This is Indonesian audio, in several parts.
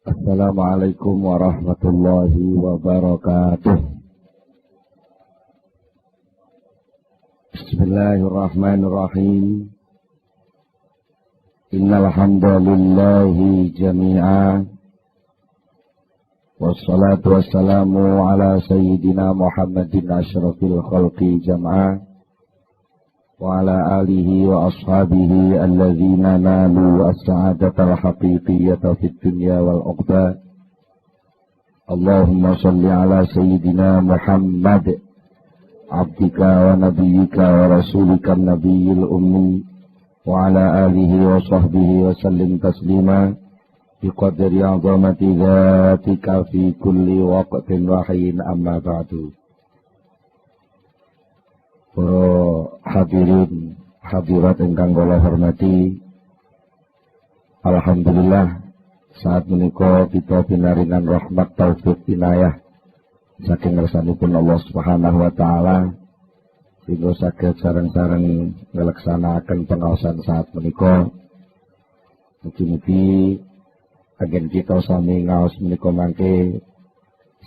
Assalamualaikum warahmatullahi wabarakatuh. Bismillahirrahmanirrahim. Innal hamdalillahi jami'a. Wassalatu wassalamu ala sayyidina Muhammadin asyrafil khalqi jam'a. Wa ala alihi wa ashabihi alladzina nalu as-sa'adatal haqiqiyyata fid dunya wal uqba. Allahumma shalli ala sayyidina Muhammad abdika wa nabiyyika wa rasulika nabiyil ummi wa ala alihi wa sahbihi wa sallim taslima biqadri 'azamati dzatika fi kulli waqtin wa hin amma ba'du. Para hadirin hadirat ingkang kula hormati, alhamdulillah saat menika kita pinaringan rahmat taufik inayah saking ngersanipun Allah Subhanahu wa taala sehingga saged sareng-sareng nglaksanakaken pengaosan saat menika. Mugi-mugi agen kita sami ngaos menika mangke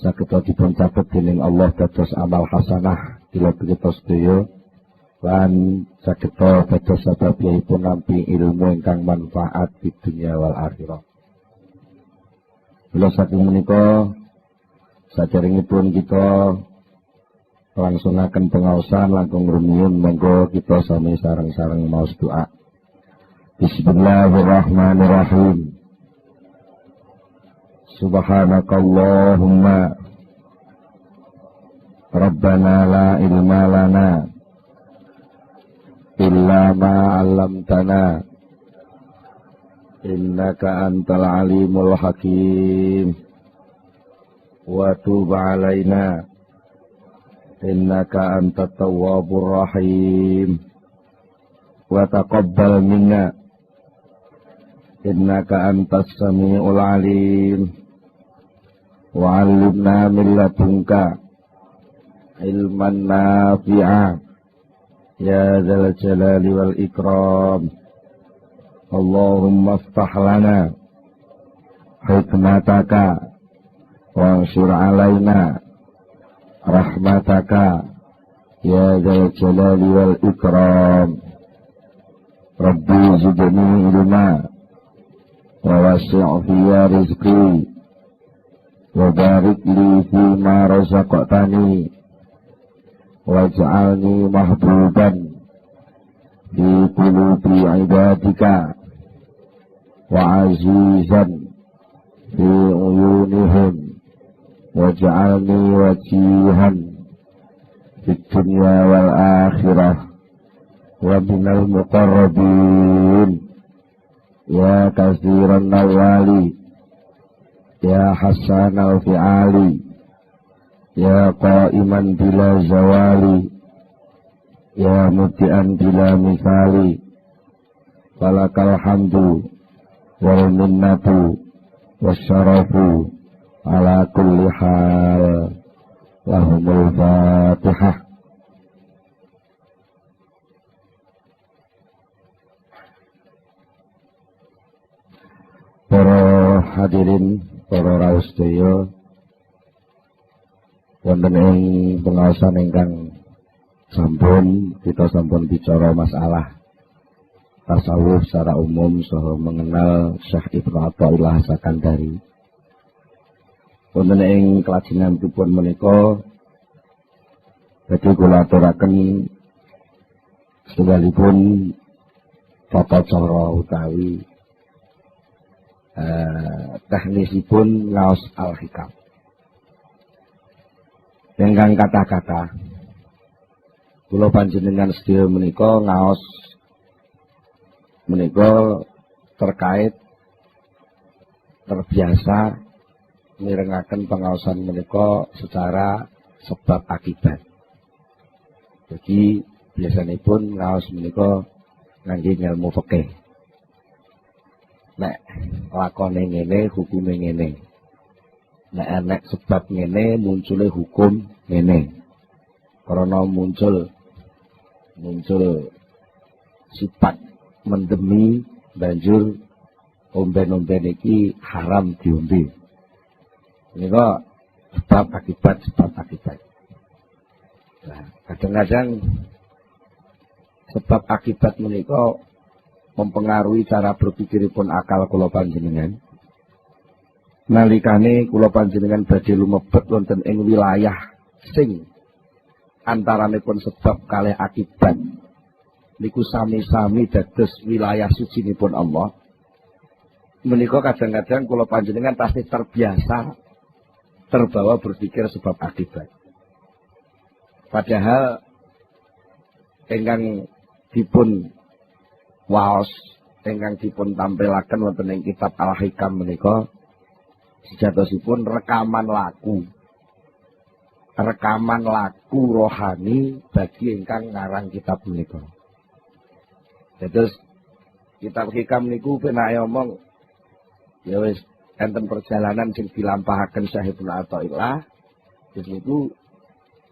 saged dipun catet dening Allah dados amal hasanah kula kita sedaya lan saged dados sababipun nampi ilmu ingkang manfaat di dunia wal akhirah. Kula saking menika saderengipun kita langsungaken pengaosan langkung rumiyin, monggo kita sami sareng-sareng maos doa. Bismillahirrahmanirrahim. Subhanakallahumma Rabbana la ilma lana illa ma 'allamtana innaka antal alimul hakim wa tub 'alaina innaka antat tawwabur rahim wa taqabbal minna innaka antas samiul alim wa 'allimna min ladunka ilman nafi'a ya dzal jalali wal ikram. Allahumma iftah lana hikmataka wa ansur alaina rahmataka ya dzal jalali wal ikram. Rabbi zidni ilma wa wasi' fiyya rizqi wa barik li fima razaqtani waj'alni mahbuban fi qulubi ibadika wa azizan fi uyunihim waj'alni wajihan fi dunya wal akhirah wa minal muqarrabin ya katsiran nawali ya hasan al fi'ali ya qa'iman bila zawali ya muti'an bila misali falakal hamdu wal minnatu wasyarafu ala kulli hal. Lahumul fatihah. Para hadirin, para rawuh sedaya, wonten ing pengaosan ingkang sampun kita sampun bicara masalah tasawuf secara umum saha mengenal Syekh Ibnu Athaillah Sakandari. Wonten ing kelajengipun menika badhe kula aturaken setunggalipun tata cara utawi teknisipun ngaos al-hikam. Dengan kata-kata kula panjenengan sedaya menika ngaos menika terkait terbiasa mirengaken pengaosan menika secara sebab akibat. Jadi biasanipun ngaos menika ngangge ilmu fikih. Nek lakone ngene hukume ngene. Nek enek sebab ngene muncule hukum ngene. Karena muncul sifat mendemi banjur omben-omben iki haram diombe. Menika sebab akibat. Nah, kadang-kadang sebab akibat menika mempengaruhi cara berpikiripun akal kula panjenengan. Nalikane kula panjenengan badhe lumebet wonten ing wilayah sing antaranipun sebab kalih akibat niku sami-sami dados wilayah sucinipun Allah. Menika kadang-kadang kula panjenengan pasti terbiasa terbawa berpikir sebab akibat. Padahal ingkang dipun waos, ingkang dipun tampilaken wonten ing kitab Al-Hikam menika sejatosipun rekaman laku rohani bagi ingkang ngarang kitab menika. Terus kitab Hikam niku penake omong ya wis enten perjalanan sing dilampahaken Syekh Ibnu Athaillah. Terus niku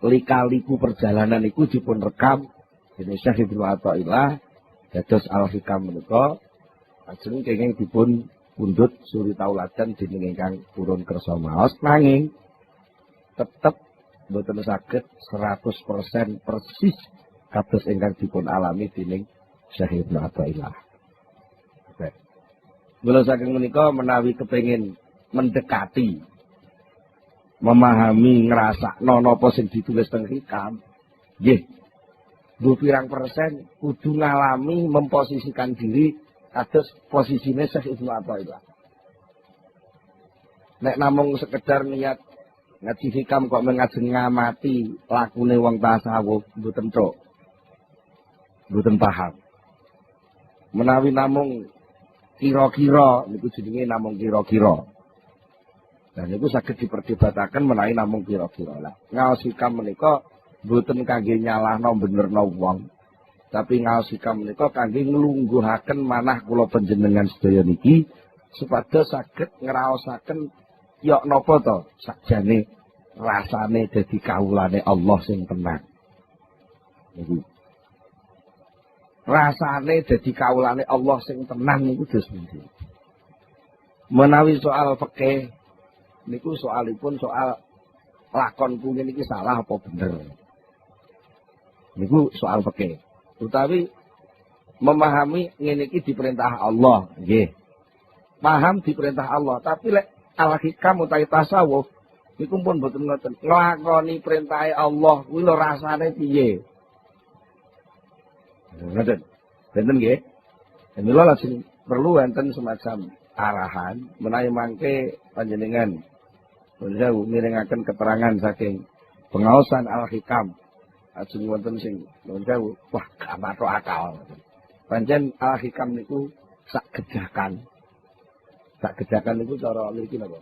lika-liku perjalanan iku dipun rekam dening Syekh Ibnu Athaillah dados Al-Hikam menika ajeng kenging dipun pundhut suri tauladan dening ingkang purun kersa maos nanging tetep boten saged 100% persis kados ingkang dipun alami dening Syekh Ibnu Athaillah. Mula saking menika menawi kepengin mendekati memahami ngrasakno napa sing ditulis teng Hikam, nggih. Bu pirang persen kudu ngalami memposisikan diri kados posisine Syekh Ibnu Athaillah. Nek namung sekedar niat ngaji Hikam kok mengajeng ngamati lakune wong tasawuf mboten tok. Mboten paham. Menawi namung kira-kira niku jenenge namung kira-kira. Dan itu saged diperdebataken menawi namung kira-kira lah. Ngaos Hikam menika mboten kangge nyalahno benerno wong, tapi ngaos Hikam menika kangge nglungguhaken manah kula panjenengan sedaya niki supados saged ngraosaken yok napa to sakjane rasane dadi kawulane Allah sing tenang. Niku. Rasane dadi kawulane Allah sing tenang niku dos pundi. Menawi soal fikih niku soalipun soal lakon kuwi niki salah apa bener. Niku soal fikih. Utawi memahami ngene iki diperintah Allah, nggih. Paham diperintah Allah, tapi lek Al-Hikam utawi tasawuf niku pun boten ngoten. Nglakoni perintahe Allah kuwi lho rasane piye? Ngoten. Benten nggih. Mila lajeng perlu wonten semacam arahan menawi mangke panjenengan Jauh miringaken keterangan saking pengaosan Al-Hikam. Ajeng wonten sing jauh, wah gak masuk akal. Pancen Al-Hikam niku sak gedakan. Sak gedakan niku cara mriki napa?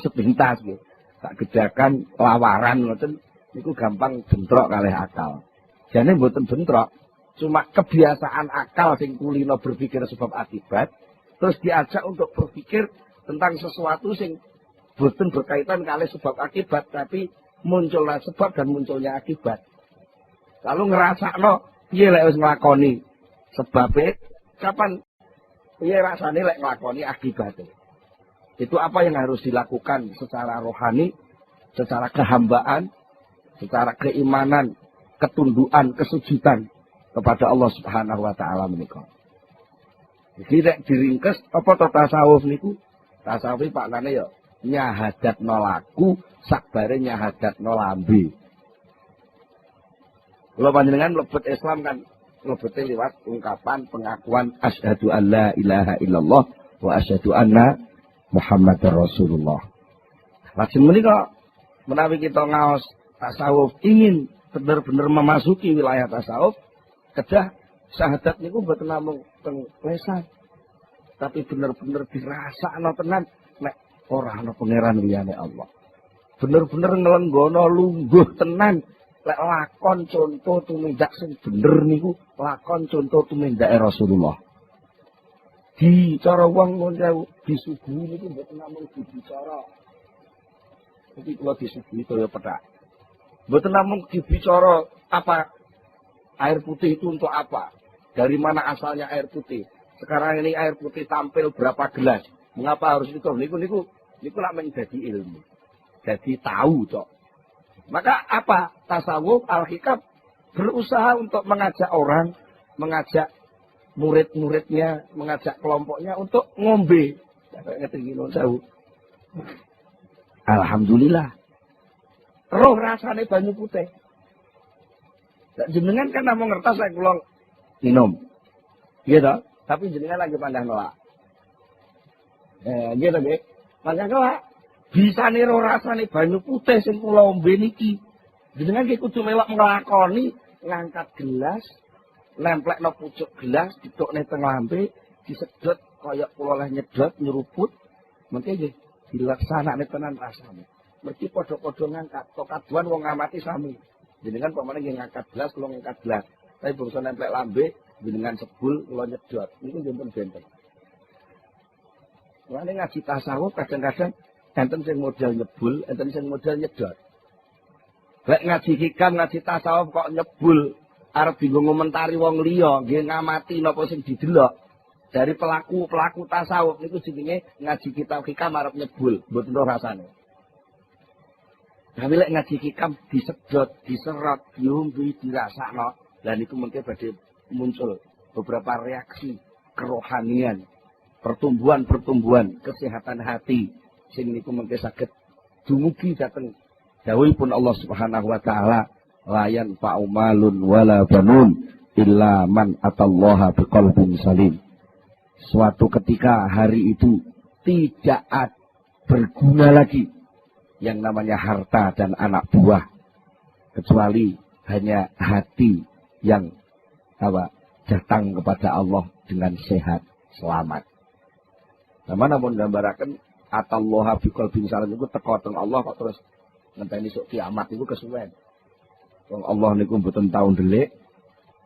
Sepintas nggih. Sak gedakan lawaran ngoten niku gampang bentrok kalih akal. Jane mboten bentrok, cuma kebiasaan akal sing kulino berpikir sebab akibat, terus diajak untuk berpikir tentang sesuatu sing boten berkaitan kali sebab akibat, tapi munculnya sebab dan munculnya akibat. Lalu ngerasakno piye lek wis nglakoni sebabe, kapan piye rasane lek nglakoni akibate. Itu apa yang harus dilakukan secara rohani, secara kehambaan, secara keimanan, ketundukan, kesujudan kepada Allah Subhanahu wa taala menika. Jadi nek diringkes apa to tasawuf niku? Tasawuf maknane ya nyahadatno laku sakbare nyahadatno lambe. Kula panjenengan mlebet Islam kan mlebete liwat ungkapan pengakuan asyhadu alla ilaha illallah wa asyhadu anna Muhammadar Rasulullah. Lajeng menika menawi kita ngaos tasawuf ingin benar-benar memasuki wilayah tasawuf, kedah syahadat niku mboten namung teng lesan, tapi bener-bener dirasakno tenan nek ora ana pangeran liyane Allah. Bener-bener nglenggono lungguh tenan lek lakon contoh tumindak sing bener niku lakon contoh tumindake Rasulullah. Di cara wong ngono disuguhi niku mboten namung dibicara. Iki kula disuguhi kaya pethak. Mboten namung dibicara apa air putih itu untuk apa? Dari mana asalnya air putih? sekarang ini air putih tampil berapa gelas. Mengapa harus itu? Niku lah menjadi ilmu. Jadi tahu, Cok. Maka apa? Tasawuf, al-hikam berusaha untuk mengajak orang, mengajak murid-muridnya, mengajak kelompoknya untuk ngombe. Alhamdulillah. Roh rasane banyu putih. Jenengan kan namung ngertos saya kula minum. Gitu. Tapi jenengan lagi pandang nolak. Gitu nggih. Pandang nolak. Bisane roh rasane banyu putih sing kula ombe niki. Jenengan nggih kudu melok nglakoni ngangkat gelas, nemplekno pucuk gelas, ditukne teng lambe, disedot kaya kula leh nyedot nyeruput. Mengke nggih dilaksanakne tenan rasane. Mergi padha-padha ngangkat, tokaduan wong ngamati sami. Jenengan pamane nggih ngangkat gelas, kula ngangkat gelas. Tapi bangsa nemplek lambe, jenengan sebul kula nyedot. Niku njenengan benten. Mulane ngaji tasawuf kadang-kadang enten sing modal nyebul, enten sing modal nyedot. Lek ngaji hikam, ngaji tasawuf kok nyebul, arep bingung ngomentari wong liya, nggih ngamati napa sing didelok. Dari pelaku tasawuf niku jenenge ngaji kitab hikam arep nyebul, mboten roh rasane. Tapi lek ngaji hikam disedot, diserot, diombe, dirasakno, lan niku mengke badhe muncul beberapa reaksi kerohanian, pertumbuhan kesehatan hati sing niku mengke saged dumugi dhateng dawuhipun Allah Subhanahu wa taala, la yanfa'u malun wala banun illa man atallaha biqalbin salim. Suatu ketika hari itu tidak berguna lagi yang namanya harta dan anak buah, kecuali hanya hati yang datang kepada Allah dengan sehat, selamat. Sama namun gambaraken atallaha biqalbin salim itu teko teng Allah kok terus ngenteni sok kiamat niku kesuwen. Wong Allah niku mboten tau ndelik,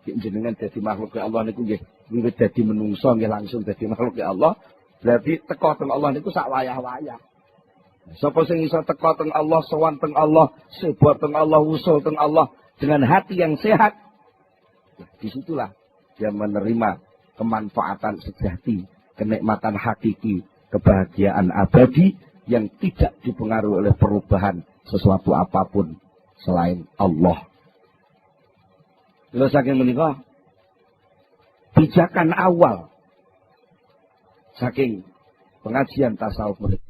jenengan dadi makhluk Allah niku nggih wiwit dadi menungso nggih langsung dadi makhluk Allah. Berarti teko teng Allah niku sak wayah-wayah. Sapa sing iso teko teng Allah, sowan teng Allah, sebab teng Allah, usul teng Allah dengan hati yang sehat, disitulah dia menerima kemanfaatan sejati, kenikmatan hakiki, kebahagiaan abadi yang tidak dipengaruhi oleh perubahan sesuatu apapun selain Allah. Lha saking menika pijakan awal saking pengajian tasawuf menika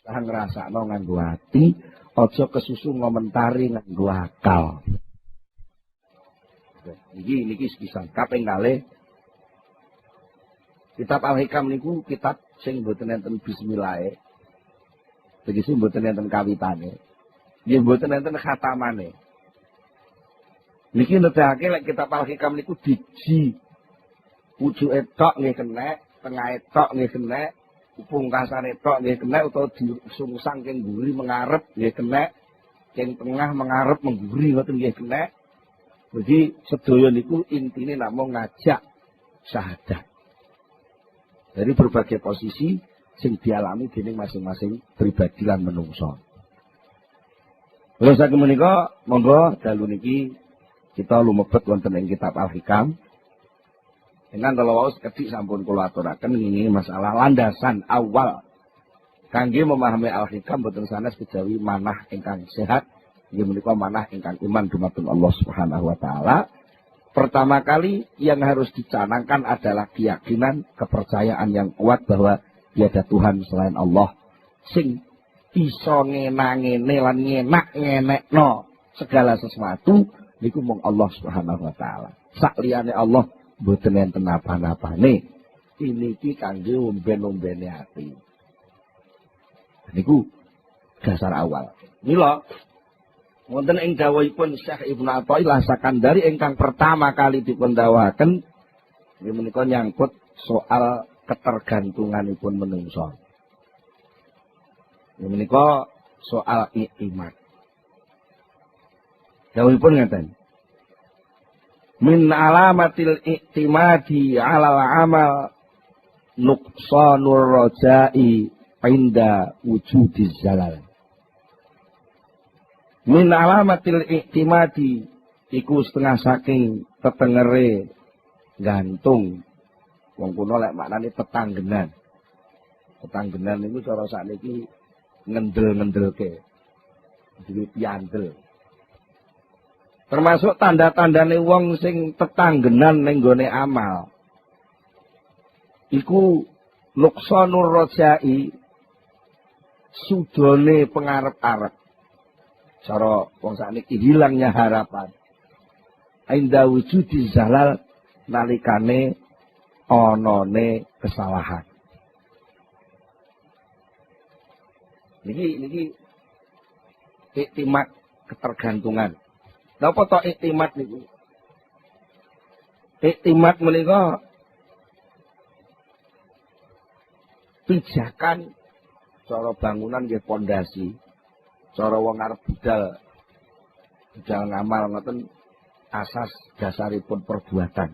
ngrasakno nganggo ati, aja kesusu ngomentari nganggo akal. Niki sepisan kaping kalih. Kitab Al-Hikam niku kitab sing mboten enten bismillah. Tegese mboten enten kawitane. Nggih mboten enten khatamane. Niki nedhake lek kitab Al-Hikam niku diji. Pucuke tok nggih kenek, tengahe tok nggih kenek, pungkasane tok nggih kenek utawa disungsang keng mburi mengarep nggih kenek, keng tengah mengarep mengguri ngoten nggih kenek. Jadi sedaya niku intine namung ngajak syahadat. Dari berbagai posisi sing dialami dening masing-masing pribadi lan menungso. Terus saking menika monggo dalu niki kita lumebet wonten ing kitab Al-Hikam. Dengan kalau wau sekedhik sampun kula aturaken ini masalah landasan awal kangge memahami Al-Hikam boten sanes kejawi manah ingkang sehat, inggih menika manah ingkang iman dumateng Allah Subhanahu wa taala. Pertama kali yang harus dicanangkan adalah keyakinan, kepercayaan yang kuat bahwa tiada Tuhan selain Allah sing iso ngenang-ngene lan ngenak-ngenekno segala sesuatu niku mung Allah Subhanahu wa taala. Sak liyane Allah mboten enten apa-apane. Niki kangge omben-ombene ati. Niku dasar awal. Mila wonten ing dawuhipun Syekh Ibnu Athaillah Sakandari ingkang pertama kali dipundhawuhaken nggih menika nyangkut soal ketergantunganipun menungso. Nggih menika soal iktimat. Dawuhipun ngeten. Min alamatil iktimadi 'alal amal nuqsanur raja'i 'inda wujudiz zalal. Min alamatil iktimadi iku setengah saking tetengere gantung Wong kuno lek maknane tetanggenan. Tetanggenan niku cara sakniki ngendel-ngendelke. Duwe piandel. Termasuk tanda-tandane wong sing tetanggenan ning gone amal. Iku nuqsanur rajai, sudone pengarep-arep. Cara wong sakniki hilangnya harapan. Inda wujudi zalal nalikane onone kesalahan. Niki iktimat ketergantungan. Napa to iktimat niku? Iktimat menika pijakan cara bangunan nggih pondasi. Cara wong arep budal ngamal ngoten asas dasaripun perbuatan.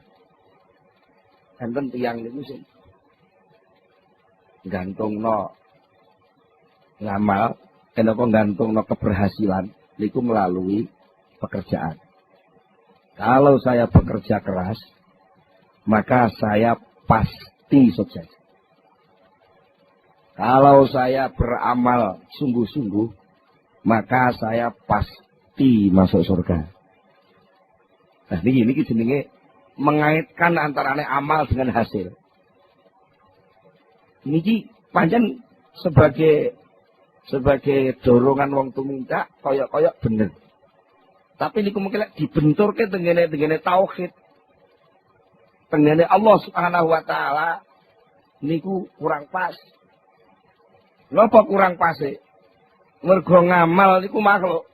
Enten tiyang niku sing gantungno ngamal, kenapa gantungno keberhasilan niku melalui pekerjaan. Kalau saya bekerja keras, maka saya pasti sukses. Kalau saya beramal sungguh-sungguh, maka saya pasti masuk surga. Nah, ini jenenge mengaitkan antara amal dengan hasil. Niki pancen sebagai dorongan wong tumindak koyok-koyok bener. Tapi niku mungkin dibenturke tengene tauhid. Tengene Allah Subhanahu wa taala niku kurang pas. Napa kurang pas e? Mergo ngamal niku makhluk.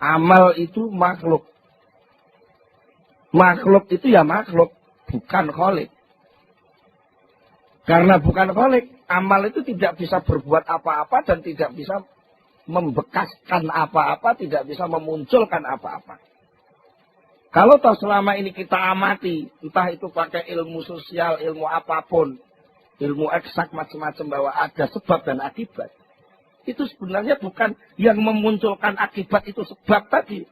Amal itu makhluk. Makhluk itu ya makhluk, bukan kholik. Karena bukan kholik, amal itu tidak bisa berbuat apa-apa dan tidak bisa membekaskan apa-apa, tidak bisa memunculkan apa-apa. Kalau toh selama ini kita amati, entah itu pakai ilmu sosial, ilmu apapun, ilmu eksak macam-macam bahwa ada sebab dan akibat. Itu sebenarnya bukan yang memunculkan akibat itu sebab tadi.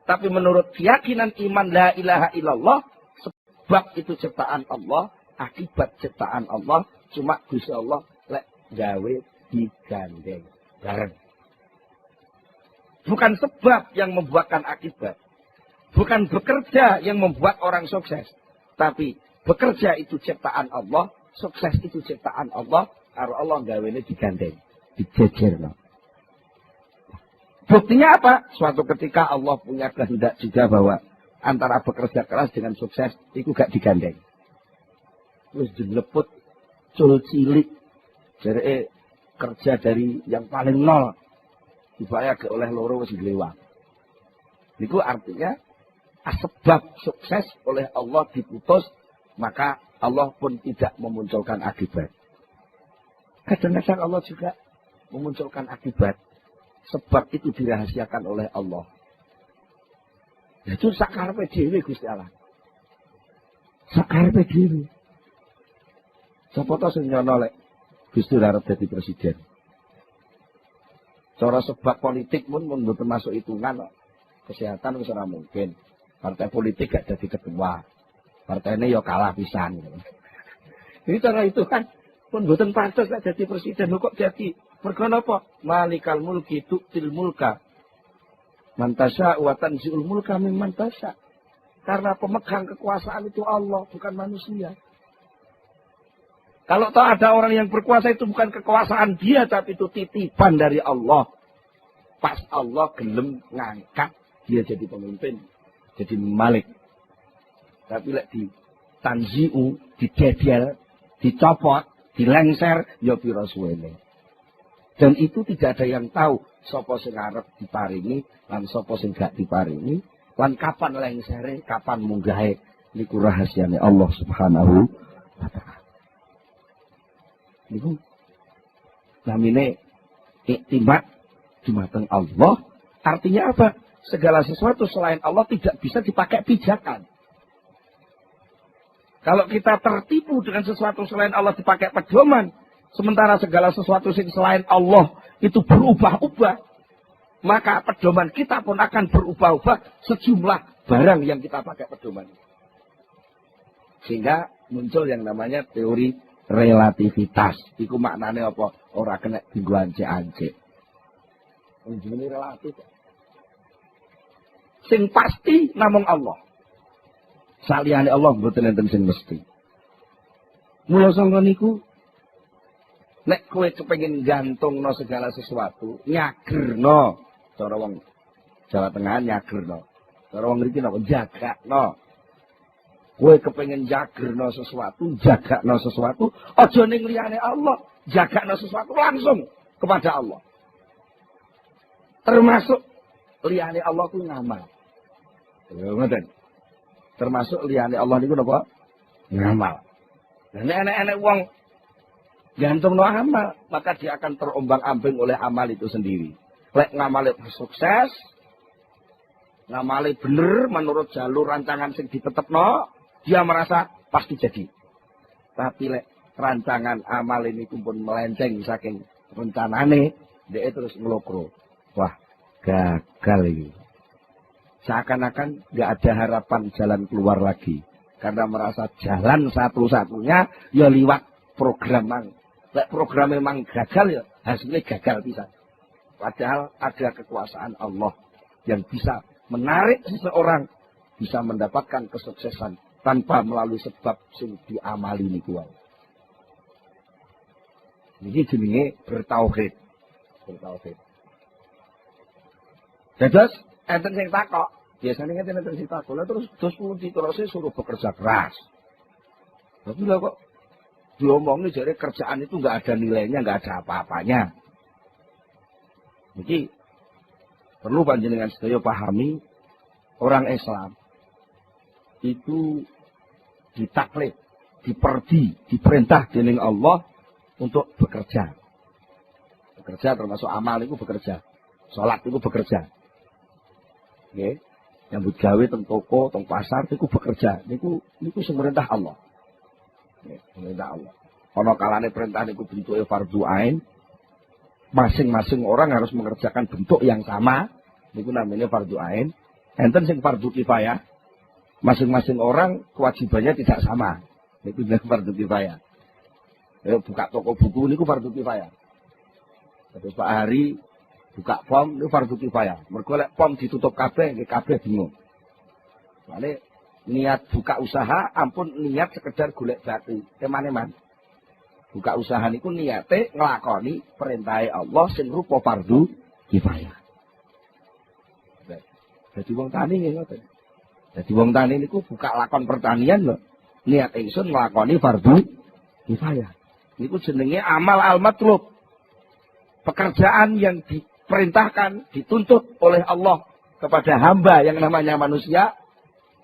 Tapi menurut keyakinan iman la ilaha illallah, sebab itu ciptaan Allah, akibat ciptaan Allah, cuma Gusti Allah lek gawe digandeng bareng. Bukan sebab yang membuatkan akibat. Bukan bekerja yang membuat orang sukses. Tapi bekerja itu ciptaan Allah, sukses itu ciptaan Allah, karo Allah gawene digandeng, dijejerno. Buktinya apa? Suatu ketika Allah punya kehendak juga bahwa antara bekerja keras dengan sukses itu gak digandeng. Terus dileput cul cilik. Jadi kerja dari yang paling nol dibayar ke oleh loro wis glewang. Niku artinya sebab sukses oleh Allah diputus, maka Allah pun tidak memunculkan akibat. Kadang-kadang Allah juga memunculkan akibat. Sebab itu dirahasiakan oleh Allah. Itu sakarepe dhewe Gusti Allah. Sakarepe dhewe. Sapa to sing nyono lek Gusti arep dadi presiden. Cara sebab politik pun mboten masuk hitungan kok. Kesehatan wis ora mungkin. Partai politik gak jadi ketua. Partainya ya kalah pisan. Ini cara itu kan pun mboten pantes lek jadi presiden kok jadi. Mergo napa? Malikal mulki tu'til mulka man tasya wa tanzi'ul mulka mimman tasya. Karena pemegang kekuasaan itu Allah, bukan manusia. Kalau tahu ada orang yang berkuasa itu bukan kekuasaan dia, tapi itu titipan dari Allah. Pas Allah gelem ngangkat dia jadi pemimpin, jadi malik. Tapi lek di tanzi'u, didedel, dicopot, dilengser, ya pira suwene. Dan itu tidak ada yang tahu sapa sing arep diparingi lan sapa sing gak diparingi, lan kapan lengsere, kapan munggahe, niku rahasiane Allah Subhanahu wa taala. Niku namine iktimat dumateng Allah. Artinya apa? Segala sesuatu selain Allah tidak bisa dipakai pijakan. Kalau kita tertipu dengan sesuatu selain Allah dipakai pedoman, sementara segala sesuatu selain Allah itu berubah-ubah, maka pedoman kita pun akan berubah-ubah sejumlah barang yang kita pakai pedoman. Sehingga muncul yang namanya teori relativitas. Iku maknanya apa? Ora kena dienggo ancek-ancek. Ini relatif. Sing pasti namung Allah. Saliyane Allah mboten enten sing mesti. Mula sangka niku nek kowe kepengin gantungno segala sesuatu, nyagerno. Cara wong Jawa Tengah nyagerno. Cara wong mriki napa jagakno. Kowe kepengin jagerno sesuatu, jagakno sesuatu, aja ning liyane Allah, jagakno sesuatu langsung kepada Allah. Termasuk liyane Allah ku ngamal. Ngoten. Termasuk liyane Allah niku napa? Ngamal. Nah, nek enek-enek wong gantungno amal, maka dia akan terombang-ambing oleh amal itu sendiri. Lek ngamale sukses, ngamale bener menurut jalur rancangan sing ditetepno, dia merasa pasti jadi. Tapi lek rancangan amal ini pun melenceng saking rencanane, dia terus ngelokro. Wah, gagal ini. Seakan-akan nggak ada harapan jalan keluar lagi. Karena merasa jalan satu-satunya ya liwat program mang. Lek program memang gagal ya hasilnya gagal bisa. Padahal ada kekuasaan Allah yang bisa menarik seseorang bisa mendapatkan kesuksesan tanpa melalui sebab sing diamali niku wae. Ini jenenge bertauhid. Bertauhid. Terus enten sing takok, biasanya enten sing takok, lah terus pundi terus suruh bekerja keras. Tapi lah kok diomongin jadi kerjaan itu nggak ada nilainya, nggak ada apa-apanya. Jadi perlu panjenengan sedaya pahami orang Islam itu ditaklid, diperintah dening Allah untuk bekerja. Bekerja termasuk amal itu bekerja. Salat itu bekerja. Nggih. Nyambut gawe teng toko, teng pasar itu bekerja. Niku sing perintah Allah. Nggih, perintah Allah. Ana kalane perintah niku bentuke fardhu ain. Masing-masing orang harus mengerjakan bentuk yang sama. Niku namanya fardhu ain. Enten sing fardhu kifayah. Masing-masing orang kewajibannya tidak sama. Niku jenenge fardhu kifayah. Buka toko buku niku fardhu kifayah. Terus Pak Hari buka pom niku fardhu kifayah. Mergo lek pom ditutup kabeh nggih kabeh bingung. Mane niat buka usaha ampun niat sekedar golek batu. Kemane-mane. Buka usaha niku niate nglakoni perintah Allah sing rupa fardhu kifayah. Dadi wong tani nggih ngoten. Dadi wong tani niku buka lakon pertanian lho. Niat ingsun nglakoni fardhu kifayah. Niku jenenge amal al-matlub. Pekerjaan yang diperintahkan, dituntut oleh Allah kepada hamba yang namanya manusia.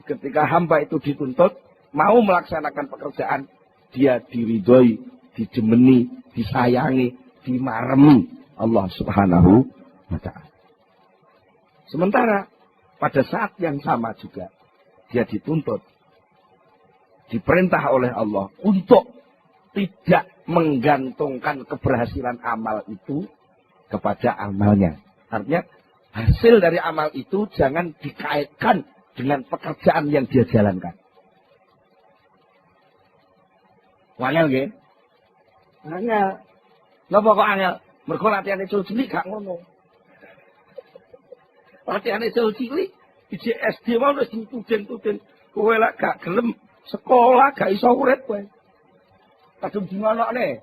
Ketika hamba itu dituntut, mau melaksanakan pekerjaan, dia diridhoi, dijemeni, disayangi, dimaremi Allah Subhanahu wa ta'ala. Sementara pada saat yang sama juga dia dituntut, diperintah oleh Allah untuk tidak menggantungkan keberhasilan amal itu kepada amalnya. Artinya hasil dari amal itu jangan dikaitkan dengan pekerjaan yang dia jalankan. Angel nggih? Angel. Napa kok angel? Mergo latihane cilik gak ngono. Latihane cilik di SD mau wis dituden-tuden. Kowe lek gak gelem sekolah gak iso urip kowe. Kadung dingonokne.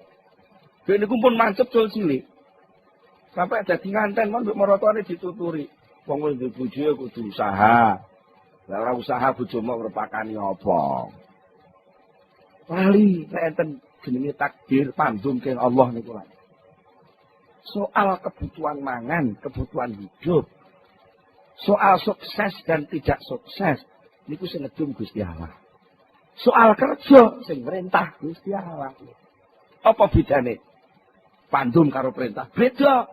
Dene niku pun mancep cilik. Sampai dadi nganten mon mbok marotone dituturi. Wong wis bojo kudu usaha. Lah ora usaha bojomu ngrepakani apa? Lali nek enten jenenge takdir pandung keng Allah niku lho. Soal kebutuhan mangan, kebutuhan hidup. Soal sukses dan tidak sukses niku sing ngedum Gusti Allah. Soal kerja sing perintah Gusti Allah. Apa bedane? Pandum karo perintah beda.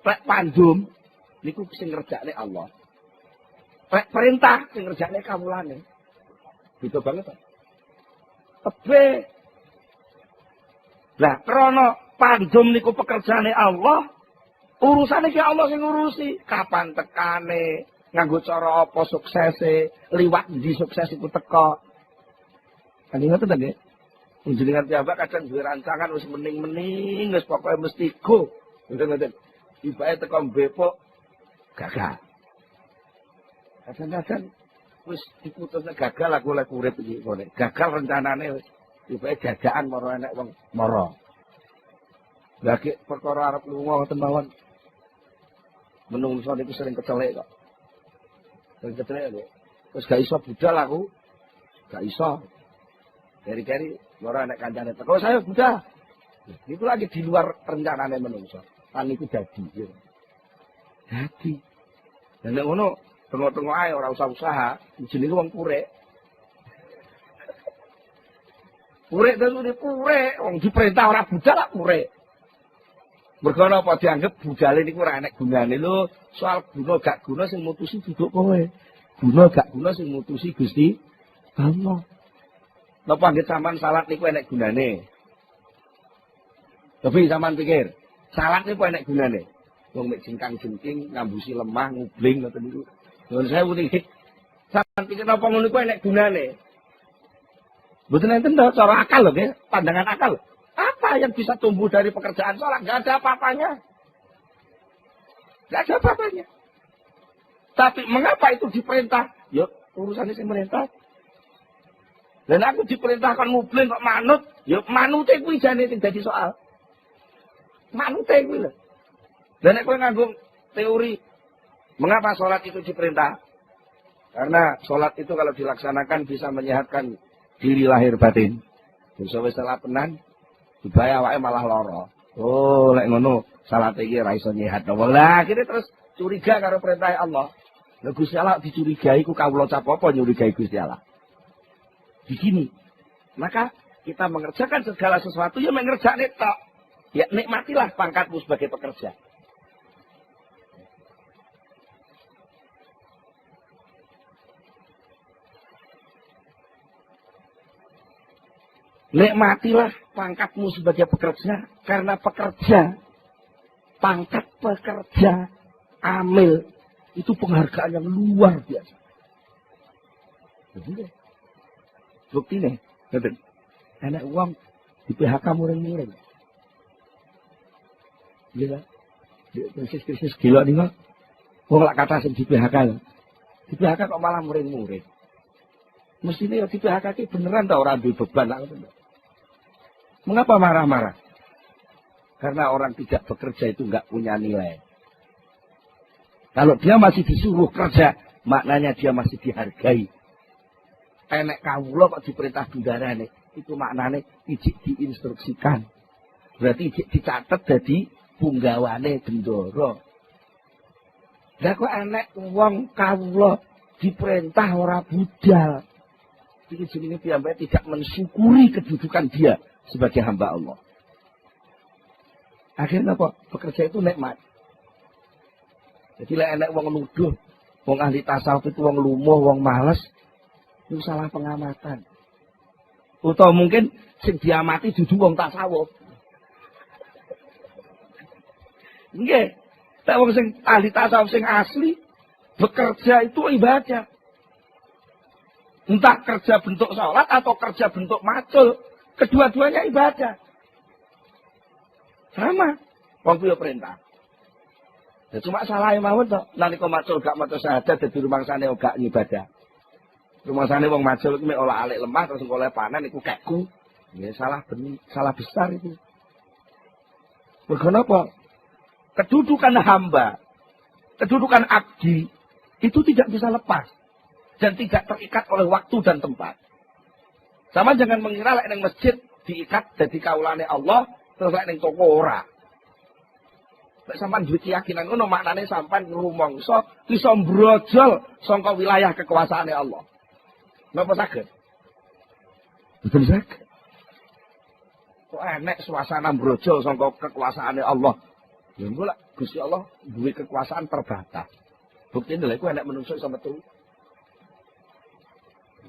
Lek pandum niku sing ngerjakne Allah. Lek perintah sing ngerjakne kawulane. Beda banget to. Tebe. Lah krana pandum niku pekerjaane Allah, urusane ki Allah sing ngurusi. Kapan tekane, nganggo cara apa suksese, liwat ndi sukses iku teka. Kan ngoten ta nggih. Jenengan piyambak kadang duwe rancangan wis mening-mening wis pokoke mesti go. Ngoten-ngoten. Ibake teko mbepok gagal. Kadang-kadang wis diputusne gagal aku oleh urip iki kene. Gagal rencanane wis ibake jajakan maro enek wong mara. Lagi perkara arep lunga ngoten mawon. Menungso niku sering kecelek kok. Sering kecelek lho. Terus gak iso budal aku. Gak iso. Keri-keri ora nek kancane teko saya budal. Itu lagi di luar rencanane menungso. Kan iku dadi. Dadi. Dan nek ngono tengok-tengok ae ora usah usaha, jenenge wong purek. Purek terus purek, wong diperintah ora budal lak purek. Mergo napa dianggep budale niku ora enek gunane lho, soal guna gak guna sing mutusi duduk kowe. Guna gak guna sing mutusi Gusti Allah. Napa nggih sampean salat niku enek gunane? Tapi sampean pikir, salat niku enek gunane? Wong mek jengkang-jengking, ngambusi lemah, ngubling ngoten niku. Nuwun sewu niki. Sampeyan pikir napa ngono iku enek gunane? Mboten enten to cara akal lho nggih, pandangan akal. Apa yang bisa tumbuh dari pekerjaan sholat? Enggak ada apa-apanya. Enggak ada apa-apanya. Tapi mengapa itu diperintah? Yuk, urusannya sing perintah. Dan aku diperintahkan ngubling kok manut. Yuk, manute kuwi jane sing dadi soal. Manute kuwi lho. Dan nek kowe nganggo teori mengapa sholat itu diperintah? Karena sholat itu kalau dilaksanakan bisa menyehatkan diri lahir batin. Bisa wis salah tenan, supaya awake malah lara. Oh, lek ngono salat iki ora iso nyehat. Lah, akhire terus curiga karo perintah Allah. Lah Gusti Allah dicurigai ku kawula cap apa nyurigai Gusti Allah. Begini. Maka kita mengerjakan segala sesuatu ya mengerjakne tok. Ya nikmatilah pangkatmu sebagai pekerja. Nikmatilah pangkatmu sebagai pekerja. Karena pekerja, pangkat pekerja, amil, itu penghargaan yang luar biasa. Betul. Bukti nih, betul. Anak uang di PHK muring-muring. Gila. Krisis gila nih, wong lak kata di PHK. Di PHK kok malah muring-muring. Mestinya di PHK ini beneran tau orang ambil beban lah. Mengapa marah-marah? Karena orang tidak bekerja itu nggak punya nilai. Kalau dia masih disuruh kerja, maknanya dia masih dihargai. Enek kawula kok diperintah bundarane, itu maknanya ijik diinstruksikan. Berarti ijik dicatat jadi punggawane bendoro. Lah kok enek wong kawula diperintah ora budal. Iki jenenge piyambake tidak mensyukuri kedudukan dia sebagai hamba Allah. Akhirnya apa? Pekerja itu nikmat. Jadi lek enek wong nuduh, wong ahli tasawuf itu wong lumuh, wong males, itu salah pengamatan. Atau mungkin sing diamati dudu wong tasawuf. Nggih. Lek wong sing ahli tasawuf sing asli bekerja itu ibadah. Entah kerja bentuk sholat atau kerja bentuk macul. Kedua-duanya ibadah. Sama. Wong kuwi perintah. Ya cuma salah mawon to. Nalika macul gak maca syahadat dadi rumangsane gak ngibadah. Rumangsane wong macul kuwi olah alik lemah terus oleh panen iku keku. Ya salah besar itu. Mergo napa? Kedudukan hamba, kedudukan abdi itu tidak bisa lepas dan tidak terikat oleh waktu dan tempat. Sama jangan mengira lek ning masjid diikat dadi kaulane Allah, terus lek ning toko ora. Lek sampean duwe keyakinan ngono maknane sampean rumangsa iso mbrojol saka wilayah kekuasaane Allah. Napa saged? Betul saged. Kok enek suasana mbrojol saka kekuasaane Allah. Ya engko lek Gusti Allah duwe kekuasaan terbatas. Buktine lek enek menungso iso metu.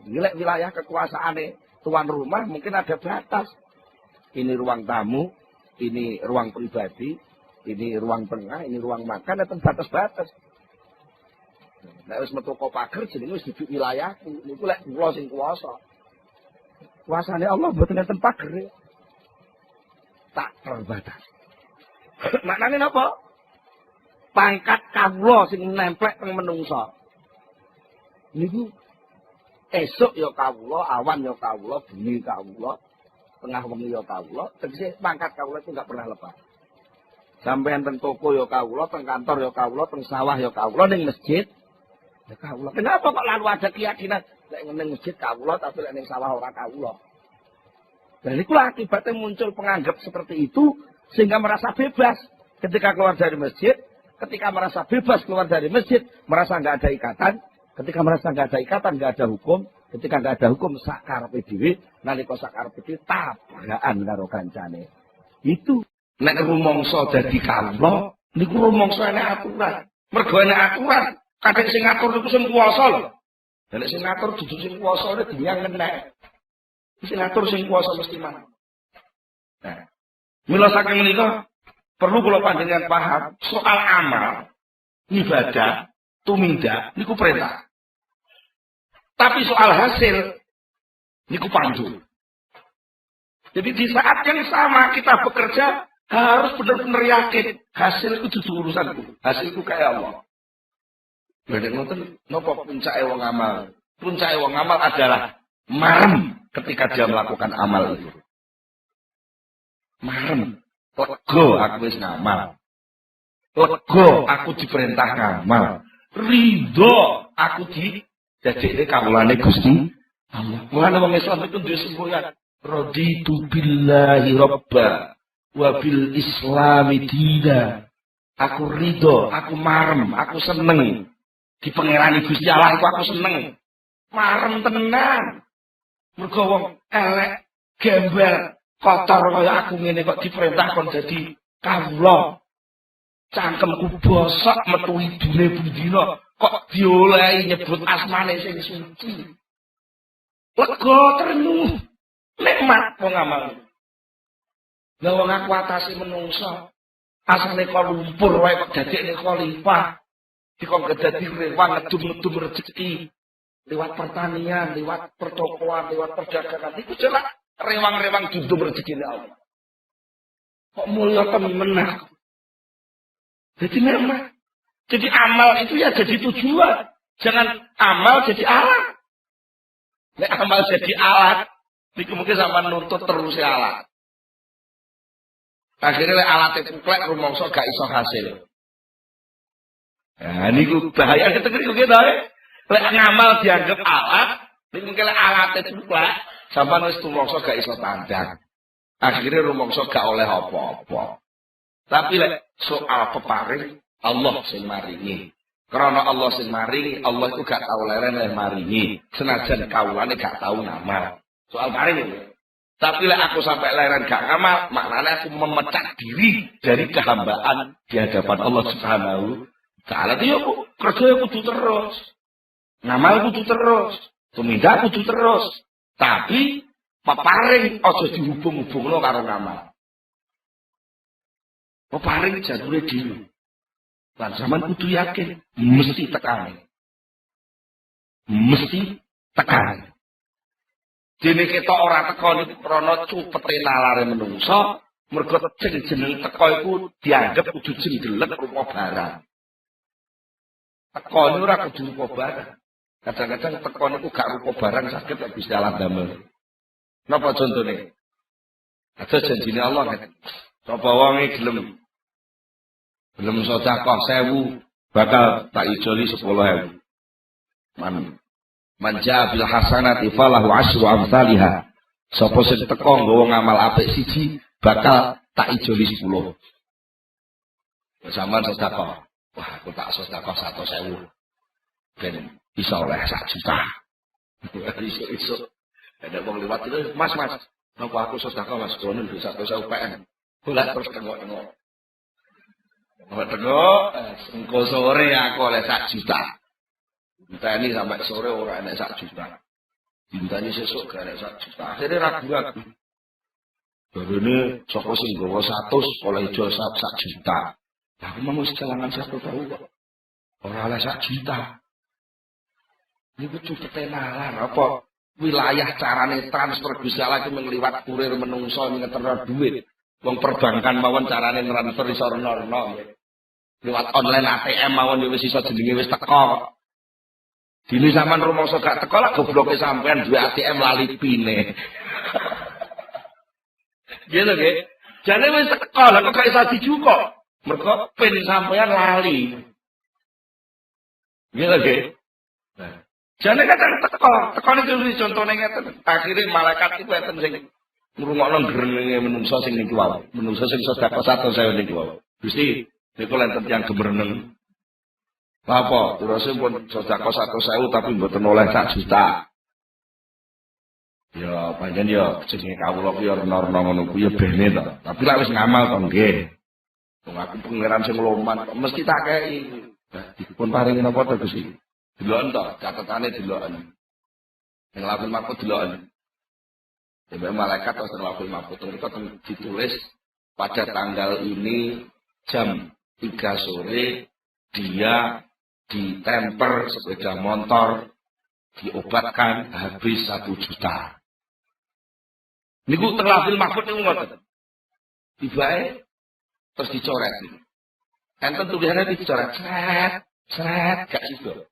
Lek wilayah kekuasaane tuan rumah mungkin ada batas. Ini ruang tamu, ini ruang pribadi, ini ruang tengah, ini ruang makan, ada batas-batas. Nek wis metu kok pager jenenge wis duduk wilayahku. Niku lek kula sing kuwasa. Kuasane Allah mboten enten pager. Tak terbatas. Maknane napa? Pangkat kawula sing nemplek teng menungsa. Niku esuk ya kawula, awan ya kawula, bengi kawula, tengah wengi ya kawula, tegese pangkat kawula itu enggak pernah lepas. Sampeyan teng toko ya kawula, teng kantor ya kawula, teng sawah ya kawula, ning masjid ya kawula. Kenapa kok lalu ada keyakinan lek ning masjid kawula tapi lek ning sawah ora kawula? Dan itulah akibatnya muncul penganggap seperti itu sehingga merasa bebas ketika keluar dari masjid, ketika merasa bebas keluar dari masjid, merasa nggak ada ikatan, ketika merasa nggak ada ikatan, nggak ada hukum, ketika nggak ada hukum sakar PDW, nalika sakar PDW tabrakan karo kancane. Itu nek rumangsa dadi kawula, niku rumangsa enek aturan. Mergo enek aturan, kadang sing ngatur niku sing kuwasa lho. Nek sing ngatur dudu sing kuwasa nek diyang enek. Sing ngatur sing kuwasa mesti mah. Nah, mila saking menika perlu kula panjenengan paham soal amal, ibadah, tumindak niku perintah. Tapi soal hasil niku pandu. Jadi di saat yang sama kita bekerja harus benar-benar yakin hasil itu dudu urusanku, hasilku kayak Allah. Lha ngoten napa puncake wong amal? Puncake wong amal adalah marem ketika dia melakukan amal itu. Marem, lega aku wis ngamal. Lega aku diperintah ngamal. Ridho aku dadekne kawulane Gusti Allah. Mulane wong Islam itu duwe semboyan. Raditu billahi robba wa bil islami dina. Aku ridho, aku marem, aku seneng. Di pangerani Gusti Allah aku seneng. Marem tenan. Mergo wong elek, gembel, kotor kaya aku ngene kok diperintah kon dadi kawula. Cangkemku bosok metu idune bendina kok diolehi nyebut asmane sing suci. Lega ternu. Nikmat wong amal. Lah wong aku atase menungsa. Asale kok lumpur wae kok dadekne khalifah. Dikon dadi rewang ngedum-ngedum rezeki. Lewat pertanian, lewat pertokoan, lewat perdagangan. Itu jelas rewang-rewang duduk rezeki Allah. Kok mulia temen. Jadi nikmat. Jadi amal itu ya jadi tujuan. Jangan amal jadi alat. Nek amal jadi alat, niku mungkin sama nuntut terus alat. Akhirnya alat itu plek rumangsa gak iso hasil. Nah, niku bahaya ketika kita lek ngamal dianggap alat, mungkin alat itu plek, sampai wis rumangsa gak iso tandang. Akhirnya rumangsa gak oleh apa-apa. Tapi lek soal peparing Allah sing maringi. Karena Allah sing maringi, Allah itu gak tau leren leh maringi. Senajan kawulane gak tau ngamal. Soal paring itu. Tapi lek aku sampai leren gak ngamal, maknanya aku memecat diri dari kehambaan di hadapan Allah Subhanahu wa taala. Itu ya kerja kudu terus. Ngamal kudu terus, tumindak kudu terus. Tapi peparing aja dihubung-hubungno karo ngamal. Peparing jadule dhewe. Lan sampean kudu yakin mesti tekane. Mesti tekane. Dene ketok ora teko niku krana cupete nalare menungso, mergo jeneng teko iku dianggep kudu jenggelek rupa barang. Teko niku ora kudu rupa barang. Kadang-kadang teko niku gak rupa barang saged nek Gusti Allah damel. Napa contone? Aja janjine Allah kan. Sapa wonge gelem sedekah 1000 bakal tak ijoli 10.000. Manja bil hasanati falahu asyru amsalihha. Sapa sing teko nggawa ngamal apik siji bakal tak ijoli 10. Sampeyan sedekah. Wah, aku tak sedekah 100.000. Ben iso oleh 1 juta. Iso. Ada wong liwat itu, Mas, napa aku sedekah Mas kono 100.000 PM. Bola terus tengok-tengok. Engko sore aku oleh 1 juta. Ditani sampai sore ora enek 1 juta. Ditani sesuk gak enek 1 juta. Akhirnya ragu-ragu. Barene saka sing nggawa 100 oleh ijo 1 juta. Aku mau mesti kelangan 1 tahu kok. Ora oleh 1 juta. Niku cepet nalar apa? wilayah carane transfer Gusti Allah iki mengliwat kurir menungso ngeterno duit. Wong perbankan mawon carane transfer iso rena-rena. Liwat online ATM mawon yo wis iso jenenge wis teko. Dini sampean rumangsa gak teko lah gobloke sampean duwe ATM lali pine. Gitu nggih. Jane wis teko lha kok gak iso dijukok. Mergo pin sampean lali. Gitu nggih. Jane kadang teko niku contone ngeten. Akhire malaikat iku enten sing ngrungokno grenge menungso sing niku wae. Menungso sing sedekah 100.000 niku wae. Gusti, niku lenten tiyang gemereneng. Apa? Terus pun sedekah 100.000 tapi mboten oleh 1 juta. Ya pancen ya jenenge kawula ku ya rena-rena ngono ku ya bene to. Tapi lek wis ngamal to nggih. Wong aku pangeran sing loman mesti tak kei. Dipun paringi napa to Gusti? Deloken to, catetane deloken. Ning lafal mahfuz deloken. Jadi malaikat atau lafal mahfuz itu ditulis pada tanggal ini jam 3 sore dia ditemper sepeda motor diobatkan habis 1 juta. Niku teng lafal mahfuz niku ngoten. Tibae terus dicoret niku. Enten tulisannya dicoret seret gak sido.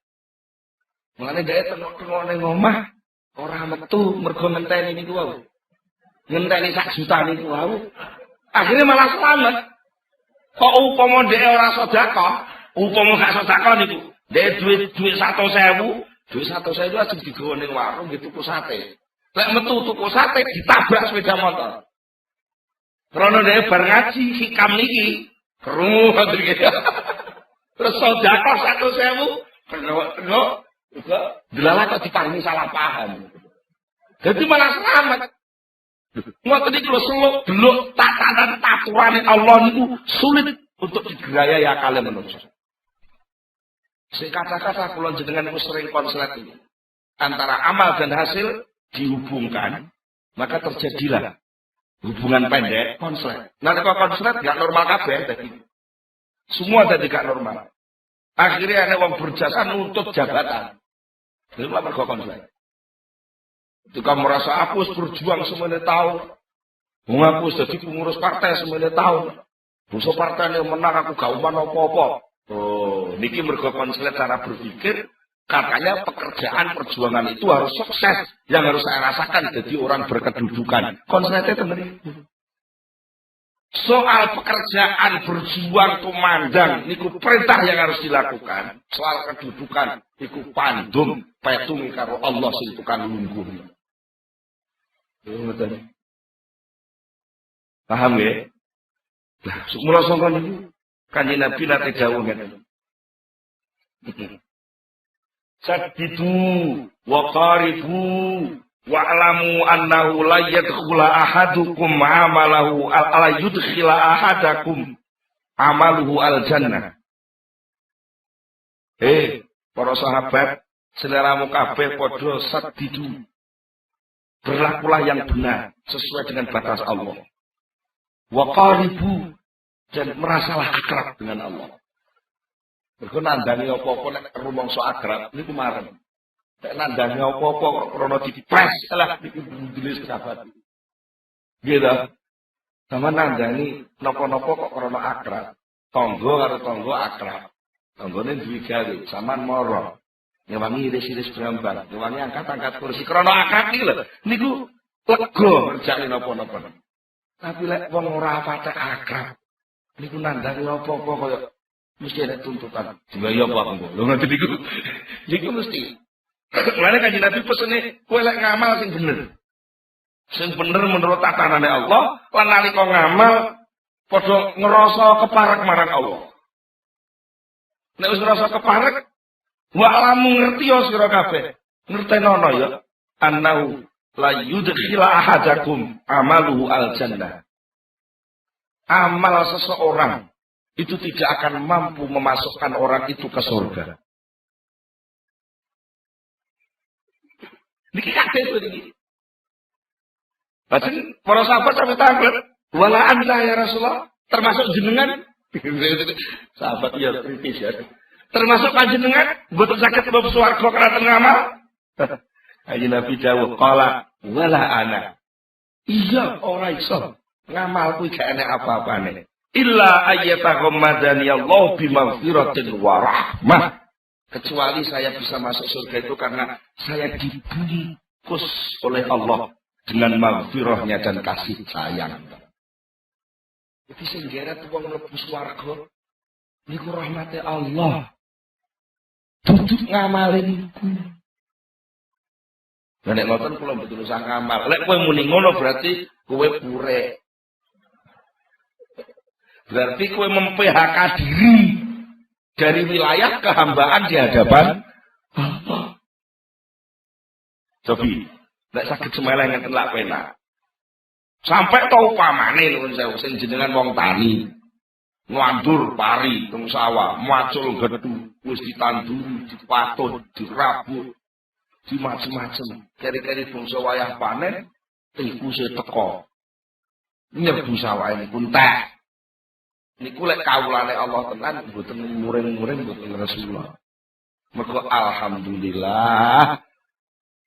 Mulane dhek tengok-tengok ning omah ora metu mergo ngenteni niku wae. Ngenteni 1 juta niku wae. Akhirnya malah selamat. Kok upama dhek ora sedekah, upama gak sedekah niku, dhek duit 100.000, duit 100.000 aja digawa ning warung gitu tuku sate. Lek metu tuku sate ditabrak sepeda motor. Karena dhek bar ngaji hikam niki, krungu ngoten iki. Terus sedekah 100.000, tengok juga dilalah kok diparingi salah paham. Jadi malah selamat. Ngoten iki lho seluk beluk tatanan aturan Allah niku sulit untuk digerayai akal manusia. Sing kata-kata kula jenengan niku sering konslet ini. Antara amal dan hasil dihubungkan, maka terjadilah hubungan pendek konslet. Nah kok konslet gak normal kabeh tadi. Semua tadi gak normal. Akhirnya ada wong berjasa nuntut jabatan. Itu mergo konslet. Ketika merasa aku berjuang semuanya tahun, aku jadi pengurus partai semuanya tahun, musuh partai yang menang aku gak uman apa-apa. Oh, niki mergo konslet cara berpikir, katanya pekerjaan perjuangan itu harus sukses, yang harus saya rasakan jadi orang berkedudukan. Konsletnya teman itu. Soal pekerjaan berjuang tumandang, niku perintah yang harus dilakukan. Soal kedudukan, niku pandum petung karo Allah sing tukang lungguh. Paham ya? Nah, mula sangka niku Kanjeng Nabi nate dawuh ngeten. Saddidu wa qaribu wa'lamu annahu la yadkhula ahadukum amalahu ala yudkhila ahadakum amaluhu al jannah. Para sahabat, seleramu kabeh padha saddidu. Berlakulah yang benar sesuai dengan batas Allah. Wa qaribu dan merasalah akrab dengan Allah. Mergo nandani apa-apa nek rumangsa akrab niku marem. Nek nandani apa-apa kok krana dipres lah niku tulis sahabat. Gitu. Sama nandani napa-napa kok krana akrab. Tangga karo tangga akrab. Tanggane duwe gawe, sampean mara. Ngewangi iris-iris berambang, ngewangi angkat-angkat kursi. Krana akrab iki lho, niku lega ngerjani napa-napa. Tapi lek wong ora patek akrab, niku nandani apa-apa kaya mesti ada tuntutan. Dibayar apa engko? Lho ngoten niku. Niku mesti. Mulane Kanjeng Nabi pesene kowe lek ngamal sing bener. Sing bener menurut tatanane Allah, lan nalika ngamal padha ngrasa keparek marang Allah. Nek wis ngrasa keparek, wa alamu ngerti ya sira kabeh. Ngertenono ya annahu la yudkhila ahadakum amaluhu al jannah. Amal seseorang itu tidak akan mampu memasukkan orang itu ke surga. Niki kabeh iki. Bahkan para sahabat sampai takut, wala anta ya Rasulullah, termasuk jenengan. Sahabat ya kritis ya. Termasuk panjenengan, mboten saged mlebu swarga karena ngamal. Kanjeng Nabi dawuh qala wala ana. Iya ora iso. Ngamal kuwi gak enek apa-apane. Illa ayyataghammadani Allah bimaghfiratin wa rahmah. Kecuali saya bisa masuk surga itu karena saya dibungkus oleh Allah dengan maghfirahnya dan kasih sayang. Jadi sing geret wong mlebu swarga niku rahmate Allah. Duduk ngamalin niku. Lah nek ngoten kula mboten usah ngamal. Lek kowe muni ngono berarti kowe purek. Berarti kowe mem-PHK diri dari wilayah kehambaan di hadapan Allah. Cobi, nek saged semeleh ngeten lak penak. Sampai tau pamane nuwun sewu sing jenengan wong tani. Ngwandur pari teng sawah, macul gedhu, wis ditanduri, dipatut, dirabut, di macem-macem. Keri-keri bangsa wayah panen, tikuse teko. Nyerbu sawah ini pun entek. Niku lek kawulane Allah tenan mboten muring-muring mboten Rasulullah. Mergo alhamdulillah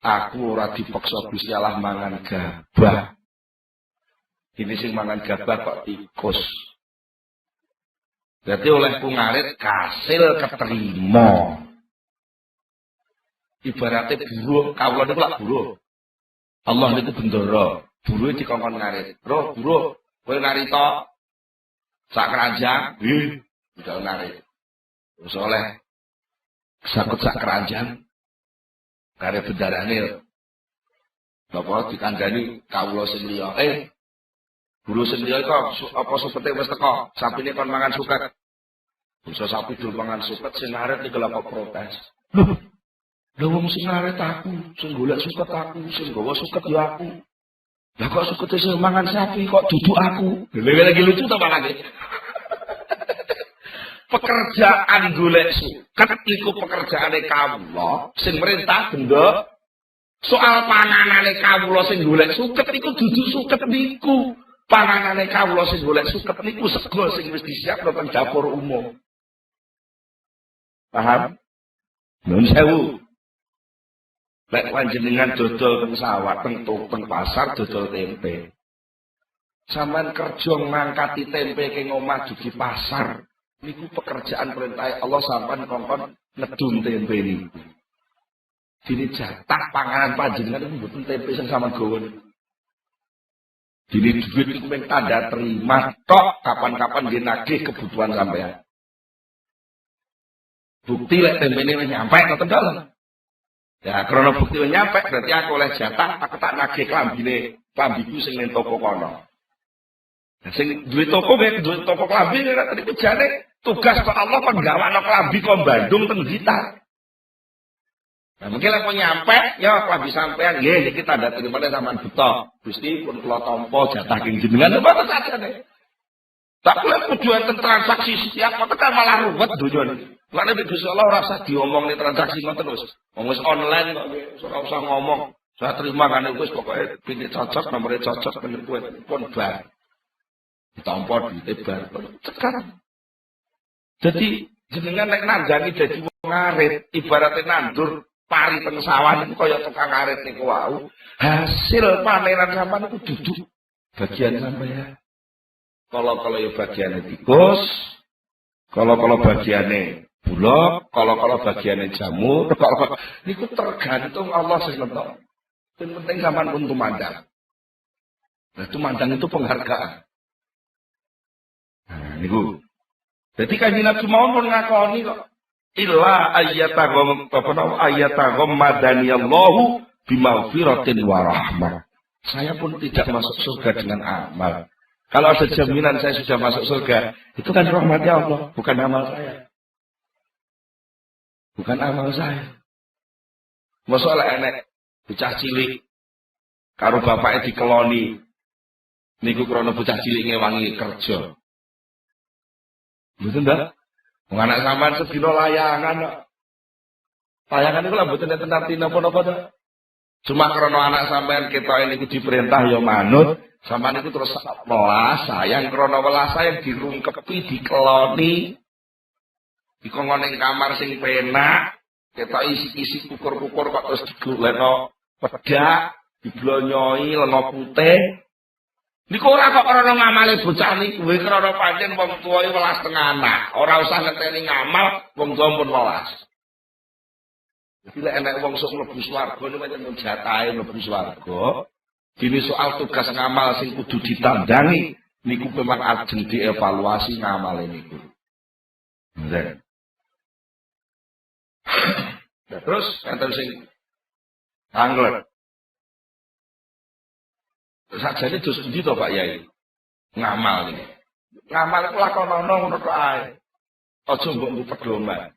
aku ora dipaksa Gusti Allah mangan gabah. Ini sing mangan gabah kok tikus. Berarti olehku ngarit kasil keterima. Ibaratnya buruh, kawula niku lak buruh. Allah niku bendara, buruhe dikongkon ngarit. Roh buruh, kowe ngarita sak keranjang, udah narik. Terus oleh sakut sak keranjang, kare bendarane. Bapak dikandani kawula sing liya. Guru sing liya kok apa supete wis teko, sapine kon mangan suket. Bisa sapi dul mangan suket sing ngaret iki lha kok protes. Lho wong sing ngaret aku, sing golek suket aku, sing gawa suket ya aku. Lah kok sukete sing mangan sapi kok duduk aku. Lagi lucu ta malah. Pekerjaan golek suket iku pekerjaane kawula sing merintah benda. Soal panganane kawula sing golek suket iku duduk suket niku. Panganane kawula sing golek suket niku sego sing wis disiapno teng dapur umum. Paham? Nuwun sewu. Lek panjenengan dodol teng sawah, teng pasar dodol tempe. Sampeyan kerja ngangkati tempe ke omah dugi pasar. Niku pekerjaan perintah Allah sampeyan kongkon ngedum tempe niku. Dene jatah panganan panjenengan niku mboten tempe sing sampeyan gawa niku. Dene duit niku mung tanda terima tok kapan-kapan nggih nagih kebutuhan sampeyan. Bukti lek tempene wis nyampe ngoten dalem. Ya, karena bukti nyampe berarti aku oleh jatah, aku tak nagih klambiku sing ning toko kono. Nah, sing duwe toko klambi nek tadi pejane tugas kok Allah kon gawakno klambi kok Bandung teng Blitar. Nah, mungkin lek nyampe ya klambi sampean nggih niki tanda terimane sampean buta. Gusti pun kula tampa jatah king jenengan apa sajane. Tapi lek kudu enten transaksi setiap kok kan malah ruwet donya niki. Lan nek Gusti Allah ora usah diomongne transaksi ngoten wis. Wis online kok ora usah ngomong. Saya terima kan wis pokoke pindah cocok, nomore cocok penyebut pun bar. Ditampa duite bar. Sekarang. Jadi jenengan nek nandani dadi wong ngarit, ibaratnya nandur pari teng sawah niku kaya tukang ngarit niku wau. Hasil panenan sampean niku duduk bagian sampean. Kalau ya bagiane tikus, kalau bagiane bulog, kalau bagiannya jamur, kalau niku tergantung Allah sing nentok. Yang penting sampean pun tumandang. Nah, tumandang itu penghargaan. Nah, niku. Jadi kanjeng Nabi mawon ngakoni kok illa ayyatagom madaniyallahu bimaghfiratin wa rahmah. Saya pun tidak masuk surga dengan amal. Kalau ada jaminan saya sudah masuk surga, itu kan rahmatnya Allah, bukan amal saya. Bukan amal saya. Masalah enek bocah cilik karo bapake dikeloni. Niku krana bocah cilik ngewangi kerja. Mboten ta? Wong anak sampean sedina layangan kok. Layangan niku lha mboten enten arti napa-napa ta. Cuma krana anak sampean ketoke niku diperintah ya manut, sampean niku terus welas sayang krana welas sayang dirungkepi dikeloni. Dikongkon ning kamar sing penak, ketok isi-isi kukur-kukur kok terus digolekno pedak, diblonyoi lenga putih. Niku ora kok krana ngamale bocah niku, krana pancen wong tuwa welas teng anak. Ora usah ngeteni ngamal, wong tuwa pun welas. Jadi lek enek wong sok mlebu swarga niku pancen jatahe mlebu swarga. Dene soal tugas ngamal sing kudu ditandangi niku memang ajeng dievaluasi ngamale niku. Nggih. Terus enten sing angler. Sakjane dos endi to Pak Yai? Ngamal iki. Ngamal iku lakonono ngono tok ae. Aja mbok pedoman.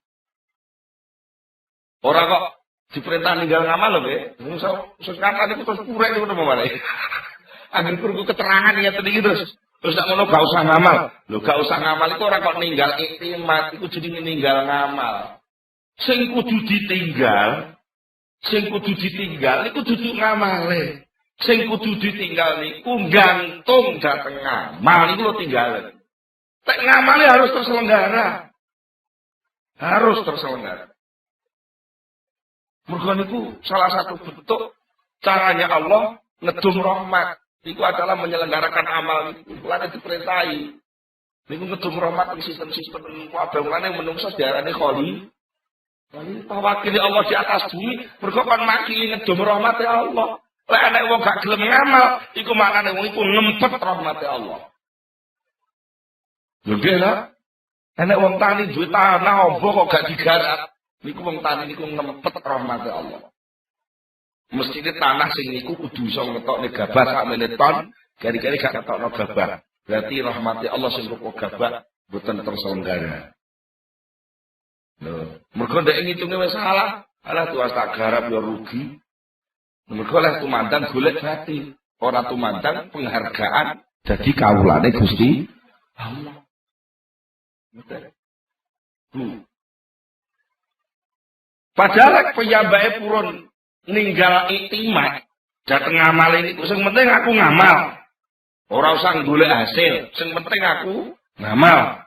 Ora kok diperintah ninggal ngamal lho, nggih. Sing ngamal iku terus purek ngono mamane. Angger kurku keterangan ya tadi terus. Terus tak ngono gak usah ngamal. Lho gak usah ngamal iku ora kok ninggal iktimat, iku jenenge ninggal ngamal. Sing kudu ditinggal iku dudu ngamale. Sing kudu ditinggal niku gantung dateng ngamal niku lho tinggalan. Tek ngamale harus terselenggara. Harus terselenggara. Mergo niku salah satu bentuk caranya Allah ngedum rahmat. Niku adalah menyelenggarakan amal niku. Lan diperintahi. Niku ngedum rahmat ing sistem-sistem kabeh mulane menungso diarani kholi. Wakil Allah di atas bumi, mergo kon makili ngedum rahmate Allah. Lek ana wong gak gelem ngamal, iku maknane wong iku ngempet rahmate Allah. Lho lah. Ana wong tani duwe tanah ombo kok gak digarap, niku wong tani niku ngempet rahmate Allah. Mestine tanah sing niku kudu iso ngetokne gabah sakmene ton, gari-gari gak ketokno gabah. Berarti rahmate Allah sing rupa gabah boten terselenggara. Lho, mergo ndek ngitunge wis salah, alah tuwas tak garap ya rugi. Mergo lek tumandang golek jati, ora tumandang penghargaan dadi kawulane Gusti Allah. Padahal lek piyambake purun ninggal iktimat dateng ngamal niku sing penting aku ngamal. Ora usah golek hasil, sing penting aku ngamal.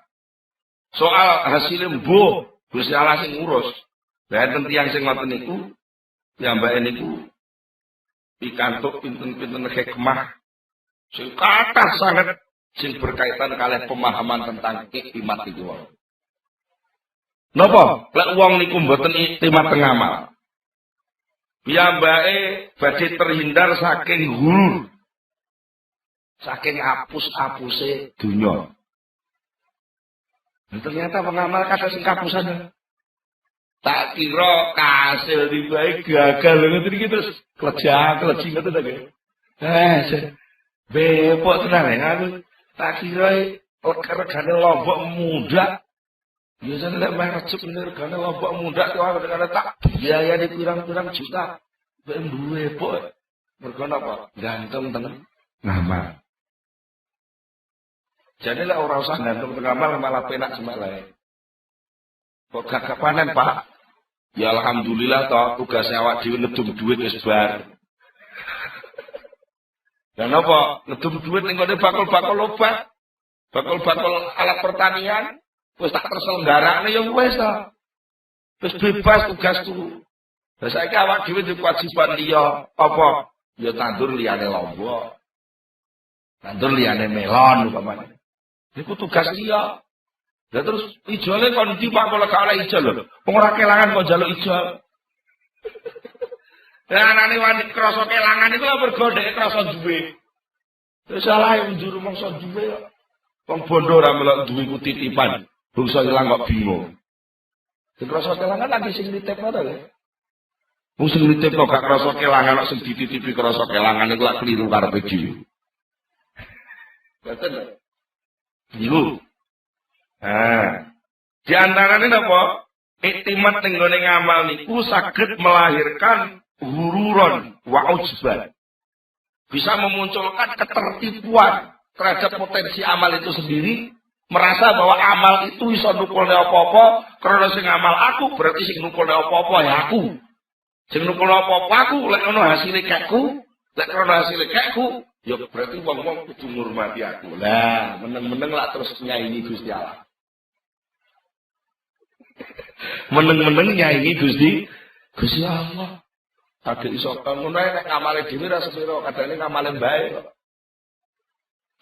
Soal hasil mbuh Gusti Allah sing ngurus. Lah enten tiyang sing ngoten niku, piyambake niku pikantuk pinten-pinten hikmah sing kathah sanget sing berkaitan kalih pemahaman tentang iktimat iki wae. Napa? Lek wong niku mboten iktimat teng amal. Piyambake badhe terhindar saking hulu. Saking apus-apuse dunya. Ternyata pengamal kata sing kapusan. Tak kira kasil dibae gagal ngoten iki terus kleji ngoten ta nggih. Bepok tenan aku. Tak kira regane lombok muda. Biasane lek meh recep regane lombok muda kok regane tak biayane pirang-pirang juta. Mbek duwe pok. Mergo napa? Gantung tenan ngamal. Jadi lah orang usah gantung ngamal malah penak semak lain. Kok gak panen Pak? Ya alhamdulillah toh tugasnya awak dhewe ngedum duit wis bar. Dan apa? Ngedum duit ning kene bakul-bakul obat. Bakul-bakul alat pertanian wis tak terselenggarane ya wis ta. Wis bebas tugas tuh. Lah saiki awak dhewe duwe kewajiban liya apa? Ya tandur liyane lombok. Tandur liyane melon umpamane. Niku tugas liya. Lah terus ijole kon ndi Pak kok gak oleh ijol lho. Wong ora kelangan kok njaluk ijol. Lah anane wani krasa kelangan iku lho mergo dhek krasa duwe. Wis salah yang njuru mangsa duwe kok. Wong bondo ora melok duwe ku titipan. Bangsa ilang kok bingung. Sing krasa kelangan lagi sing nitipno to lho. Wong sing nitipno gak krasa kelangan kok sing dititipi krasa kelangan iku lak kliru karepe dhewe. Betul. Iku. Di antarane napa? Iktimat ning gone ngamal niku saged melahirkan hururon wa ujban. Bisa memunculkan ketertipuan terhadap potensi amal itu sendiri, merasa bahwa amal itu iso nukulne apa-apa, karena sing ngamal aku berarti sing nukulne apa-apa ya aku. Sing nukulne apa-apa aku, lek ono hasile kekku, lek ono hasile kekku, ya berarti wong-wong kudu ngurmati aku. Lah, meneng-meneng lak terus nyaingi Gusti Allah. Meneng-meneng nyaingi Gusti Allah. Kagek iso ngono nek ngamale dhewe ra sepiro, kadane ngamale bae.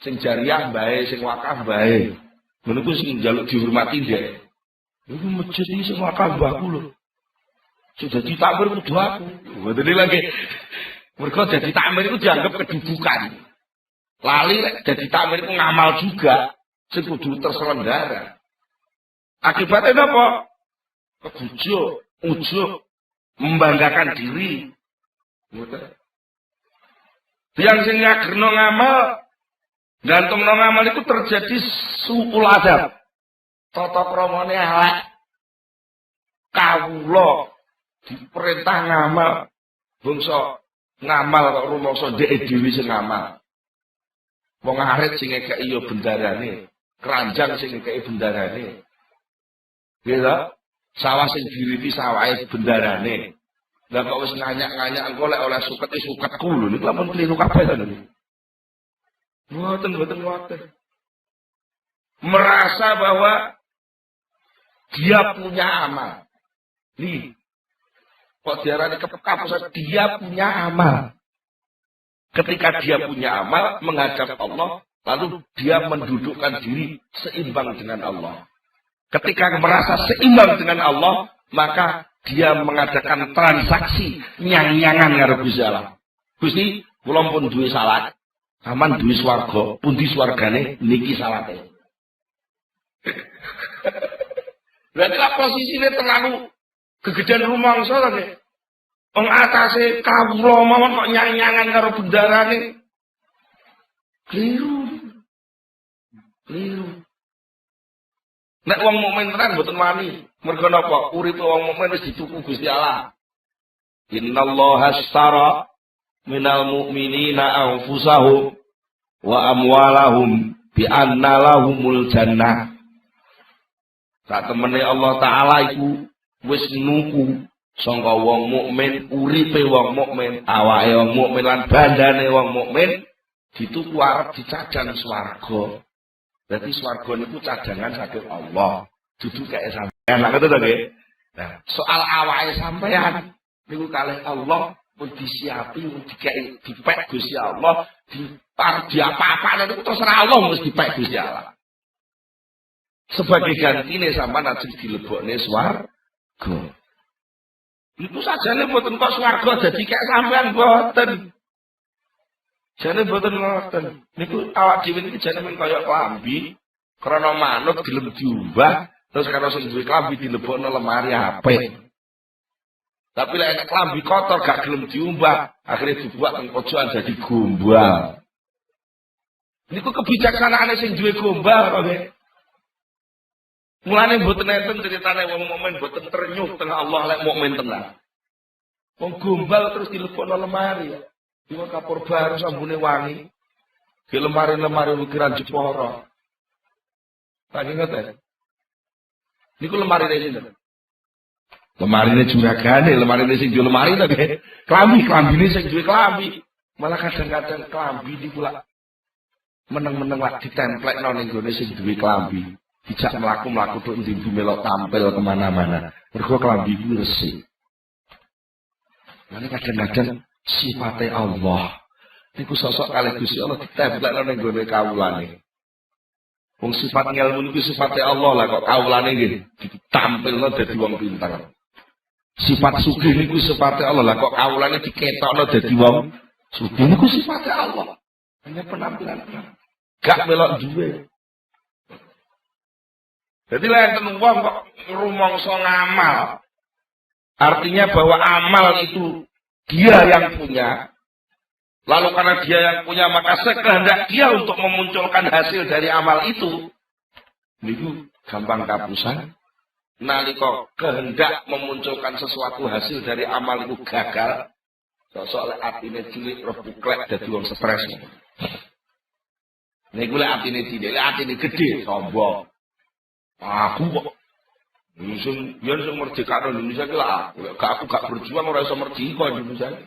Sing jariah bae, sing wakaf bae. Ngono ku sing njaluk dihormati ndek. Iku masjid iki sing wakaf mbahku lho. Sudah ditakmir kudu aku. Ngoten lagi. Mergo dadi takmir iku dianggap kedudukan. Lali rek dadi takmir iku ngamal juga sing kudu terselenggara. Akibatnya apa? Kebujuk, ujuk, membanggakan diri. Yang sing nyagerno ngamal, gantung ngamal itu terjadi suul adab. Tata kramane elek. Kawula diperintah ngamal, bangsa ngamal kok rumangsa dhek dhewe sing ngamal. Wong arit sing ngekeki ya bendarane, keranjang sing ngekeki bendarane. Gitu? Sawah sing diriti sawahe bendarane. Lah kok wis nganyak-nganyak engko lek oleh suket suketku lho niku lamun kliru kabeh to niku. Mboten ngoten. Merasa bahwa dia punya amal. Nih. Kok diarani kepekap dia punya amal. Ketika dia punya amal menghadap Allah, lalu dia mendudukkan diri seimbang dengan Allah. Ketika merasa seimbang dengan Allah, maka dia mengadakan transaksi nyang-nyangan karo Gusti Allah. Gusti, kula pun duwe salat, sampean duwe swarga, pundi swargane niki salate. Berarti lah posisinya terlalu kegedean rumangsa to nggih. Wong atase kawula mawon kok nyang-nyangan karo bendarane. Keliru. Nek wong mukmin tenan mboten wani. Mergo napa? Uripe wong mukmin wis dituku Gusti Allah. Innallaha ashtara minal mu'minina anfusahum wa amwalahum bi anna lahumul jannah. Sak temene Allah taala iku wis nuku sangka wong mukmin, uripe wong mukmin, awake wong mukmin lan bandane wong mukmin dituku arep dicajan swarga. Berarti swarga niku cadangan saking Allah, dudu kaya sampeyan. Lah ngoten to nggih. Nah, soal awake sampeyan niku kalih Allah pun disiapi, pun dipek Gusti Allah, di apa-apa niku terserah Allah mesti dipek Gusti Allah. Sebagai gantine sampean ajeng dilebokne swarga. Itu sajane mboten kok swarga dadi kaya sampean mboten. Jane mboten ngoten. Niku awak dhewe iki jane men kaya klambi, krana manut gelem diumbah, terus karo sing duwe klambi dilebokno lemari apik. Tapi lek nek klambi kotor gak gelem diumbah, akhirnya dibuat teng pojokan dadi gombal. Niku kebijaksanaane sing duwe gombal kok nggih. Mulane mboten enten critane wong mukmin mboten ternyuh tengah Allah lek mukmin tenan. Wong gombal terus dilebokno lemari. Iku kapur baru sambune wangi. Di lemari-lemari ukiran Jepara. Tadi ngoten. Niku lemarine sinten? Lemarine juragane, lemarine sing duwe lemari to nggih. Klambi-klambine sing duwe klambi. Malah kadang-kadang klambi niku lak meneng-meneng lak ditemplekno ning gone sing duwe klambi. Dijak mlaku-mlaku tok ndi melok tampil kemana-mana. Mergo klambi ku resik. Lan kadang-kadang sifate Allah niku sosok kalih Gusti Allah ditemplekno ning gone kawulane. Wong sifat ngelmu niku sifate Allah lah kok kawulane nggih ditampilno dadi wong pinter. Sifat sugih niku sifate Allah lah kok kawulane diketokno dadi wong sugih niku sifate Allah. Hanya penampilan gak melok duwe. Jadi lek enten wong kok rumangsa ngamal, artinya bahwa amal itu dia yang punya. Lalu karena dia yang punya, maka sekehendak dia untuk memunculkan hasil dari amal itu. Niku gampang kapusan. Nalika kehendak memunculkan sesuatu hasil dari amal itu gagal, sosok lek atine cilik rebuklek dadi wong stres. Niku lek atine cilik, lek atine gedhe sombong. Aku kok sing merdekano Indonesia ki lah, aku gak berjuang ora iso merdeka Indonesia.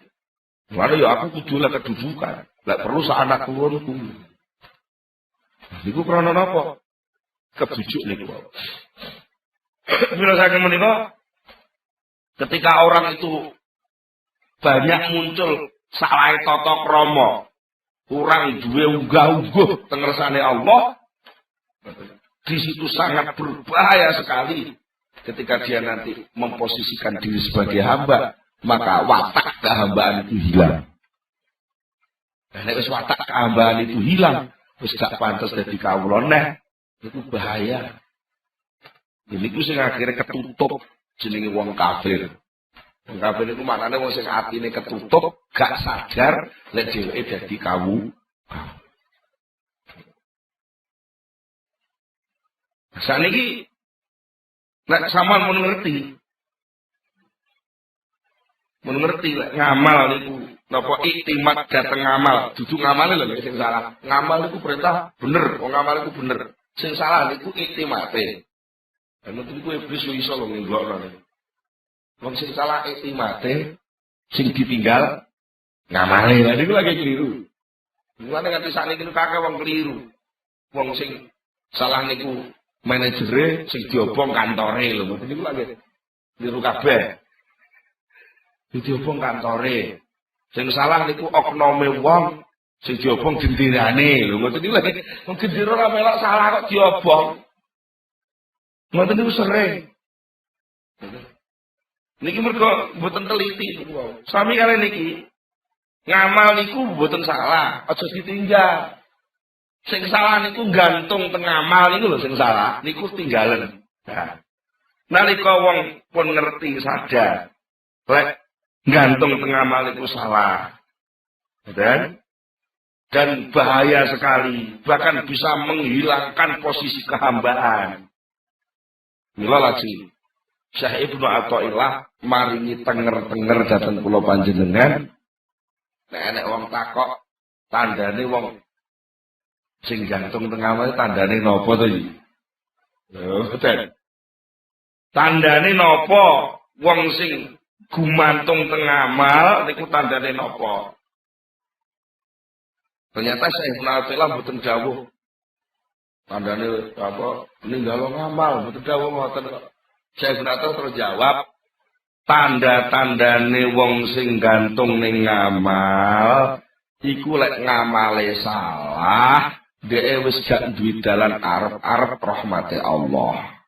Mana ya aku kudu lah kedudukan. Lah perlu sak anak turunku. Niku krana napa? Kebujuk niku. Bila saking menika ketika orang itu banyak muncul salah tata krama, kurang duwe unggah-ungguh tengersane Allah, di situ sangat berbahaya sekali ketika dia nanti memposisikan diri sebagai hamba, maka watak kehambaan itu hilang. Dan nek wis watak kehambaan itu hilang, wis gak pantes dadi kawula neh, itu bahaya. Ini ku sing akhirnya ketutup jenenge wong kafir. Wong kafir itu maknane wong sing atine ketutup, gak sadar lek dheweke dadi kawu. Saniki nek sampean mun ngerti. Mun ngerti lek ngamal niku napa iktimat dateng ngamal, dudu ngamale lho sing salah. Ngamal niku perintah bener, wong ngamal niku bener. Sing salah niku iktimate. Dan itu iblis iso lho nglokno. Wong sing salah iktimate, sing ditinggal ngamale. Lha niku lagi keliru. Mulane nganti sakniki kakek wong keliru. Wong sing salah niku manajere, sing diobong kantore lho. Niku lagi keliru kabeh. Diobong kantore. Sing salah niku oknome wong, sing diobong gendirane lho. Ngoten niku lagi wong gendira ora melok salah kok diobong. Ngoten niku sering. Niki mergo mboten teliti niku. Sami kali niki ngamal niku mboten salah, aja ditinggal. Sing salah niku gantung teng ngamal niku lho sing salah, niku tinggalan. Nah, nalika wong pun ngerti sadar, lek gantung teng ngamal niku salah. Dan bahaya sekali, bahkan bisa menghilangkan posisi kehambaan. Mila lagi Syekh Ibnu Athaillah maringi tenger-tenger dhateng kula panjenengan. Nek wong takok tandane wong sing gantung teng ngamal tandane napa to iki? Lho, ten. Tandane napa wong sing gumantung teng ngamal niku tandane napa? Ternyata Syekh Ibnu Athaillah mboten dawuh tandane apa ninggalo ngamal, mboten dawuh ngoten kok. Syekh Ibnu Athaillah terus jawab, tanda-tandane wong sing gantung ning ngamal iku lek ngamale salah, dhek wis gak duwe dalan arep-arep rahmate Allah.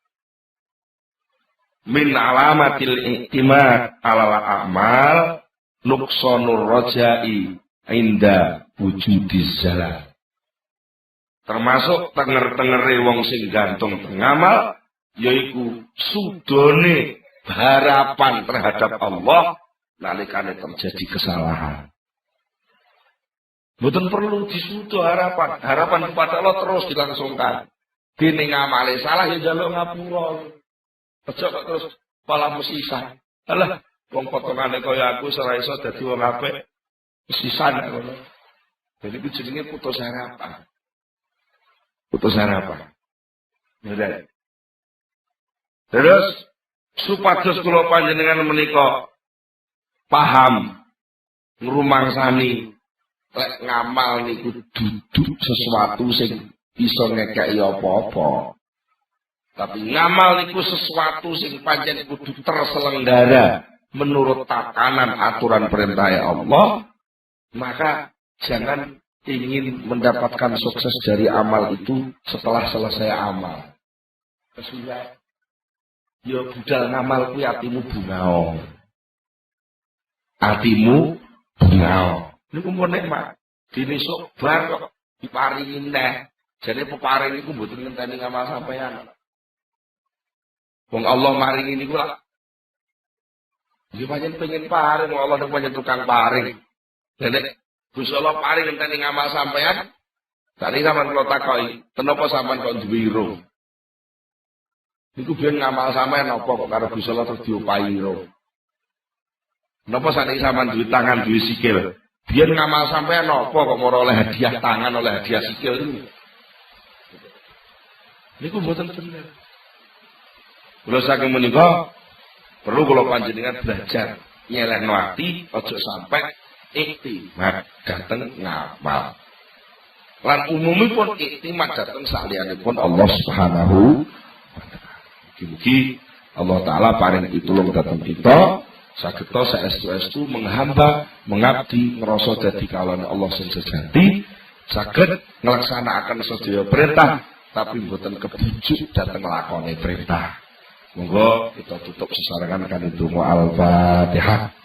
Min alamatil i'timad alal a'mal nuqsanur raja'i inda wujudiz zalal. Termasuk tenger-tengere wong sing gantung teng ngamal yaiku sudone harapan terhadap Allah nalikane terjadi kesalahan. Mboten perlu disudo harapan. Harapan kepada Allah terus dilangsungkan. Dene ngamale salah ya njaluk ngapura. Aja kok terus malah mesisan. Alah, wong potongane kaya aku ora iso dadi wong apik. Mesisan ngono. Jadi itu jenenge putus harapan. Putus harapan. Ya. Terus supados kula panjenengan menika paham ngrumangsani lek ngamal niku duduk sesuatu sing iso ngekeki apa-apa. Tapi ngamal niku sesuatu sing pancen kudu terselenggara menurut tatanan aturan perintah Allah, maka jangan ingin mendapatkan sukses dari amal itu setelah selesai amal. Kesulitan. Ya budal ngamal kuwi atimu bungao. Atimu bungao. Niku mun nikmat. Dene sok bar kok diparingi neh. Jane peparing niku mboten ngenteni ngamal sampean. Wong Allah maringi niku lak. Ya pancen pengen paring, wong Allah nek pancen tukang paring. Nek Gusti Allah paring ngenteni ngamal sampean, tadi sampean kula takoki, kenapa sampean kok duwe ira? Niku biyen ngamal sampean apa kok karo Gusti Allah terus diopahi ira? Napa sakniki sampean duwe tangan, duwe sikil? Biyen ngamal sampean apa kok ora oleh hadiah tangan, oleh hadiah sikil niku? Niku mboten bener. Kula saking menika perlu kula panjenengan belajar nyelehno ati aja sampai iktimat dateng ngamal. Lan umumipun iktimat dateng saliyanipun Allah Subhanahu wa taala. Mugi-mugi Allah taala paring pitulung dateng kita sageta saestu-estu menghamba, mengabdi, ngrasa dadi kawulane Allah sing sejati, saged nglaksanakaken sedaya perintah tapi mboten kebujuk dhateng lakone perintah. Monggo kita tutup sesarengan kanthi donga Al-Fatihah.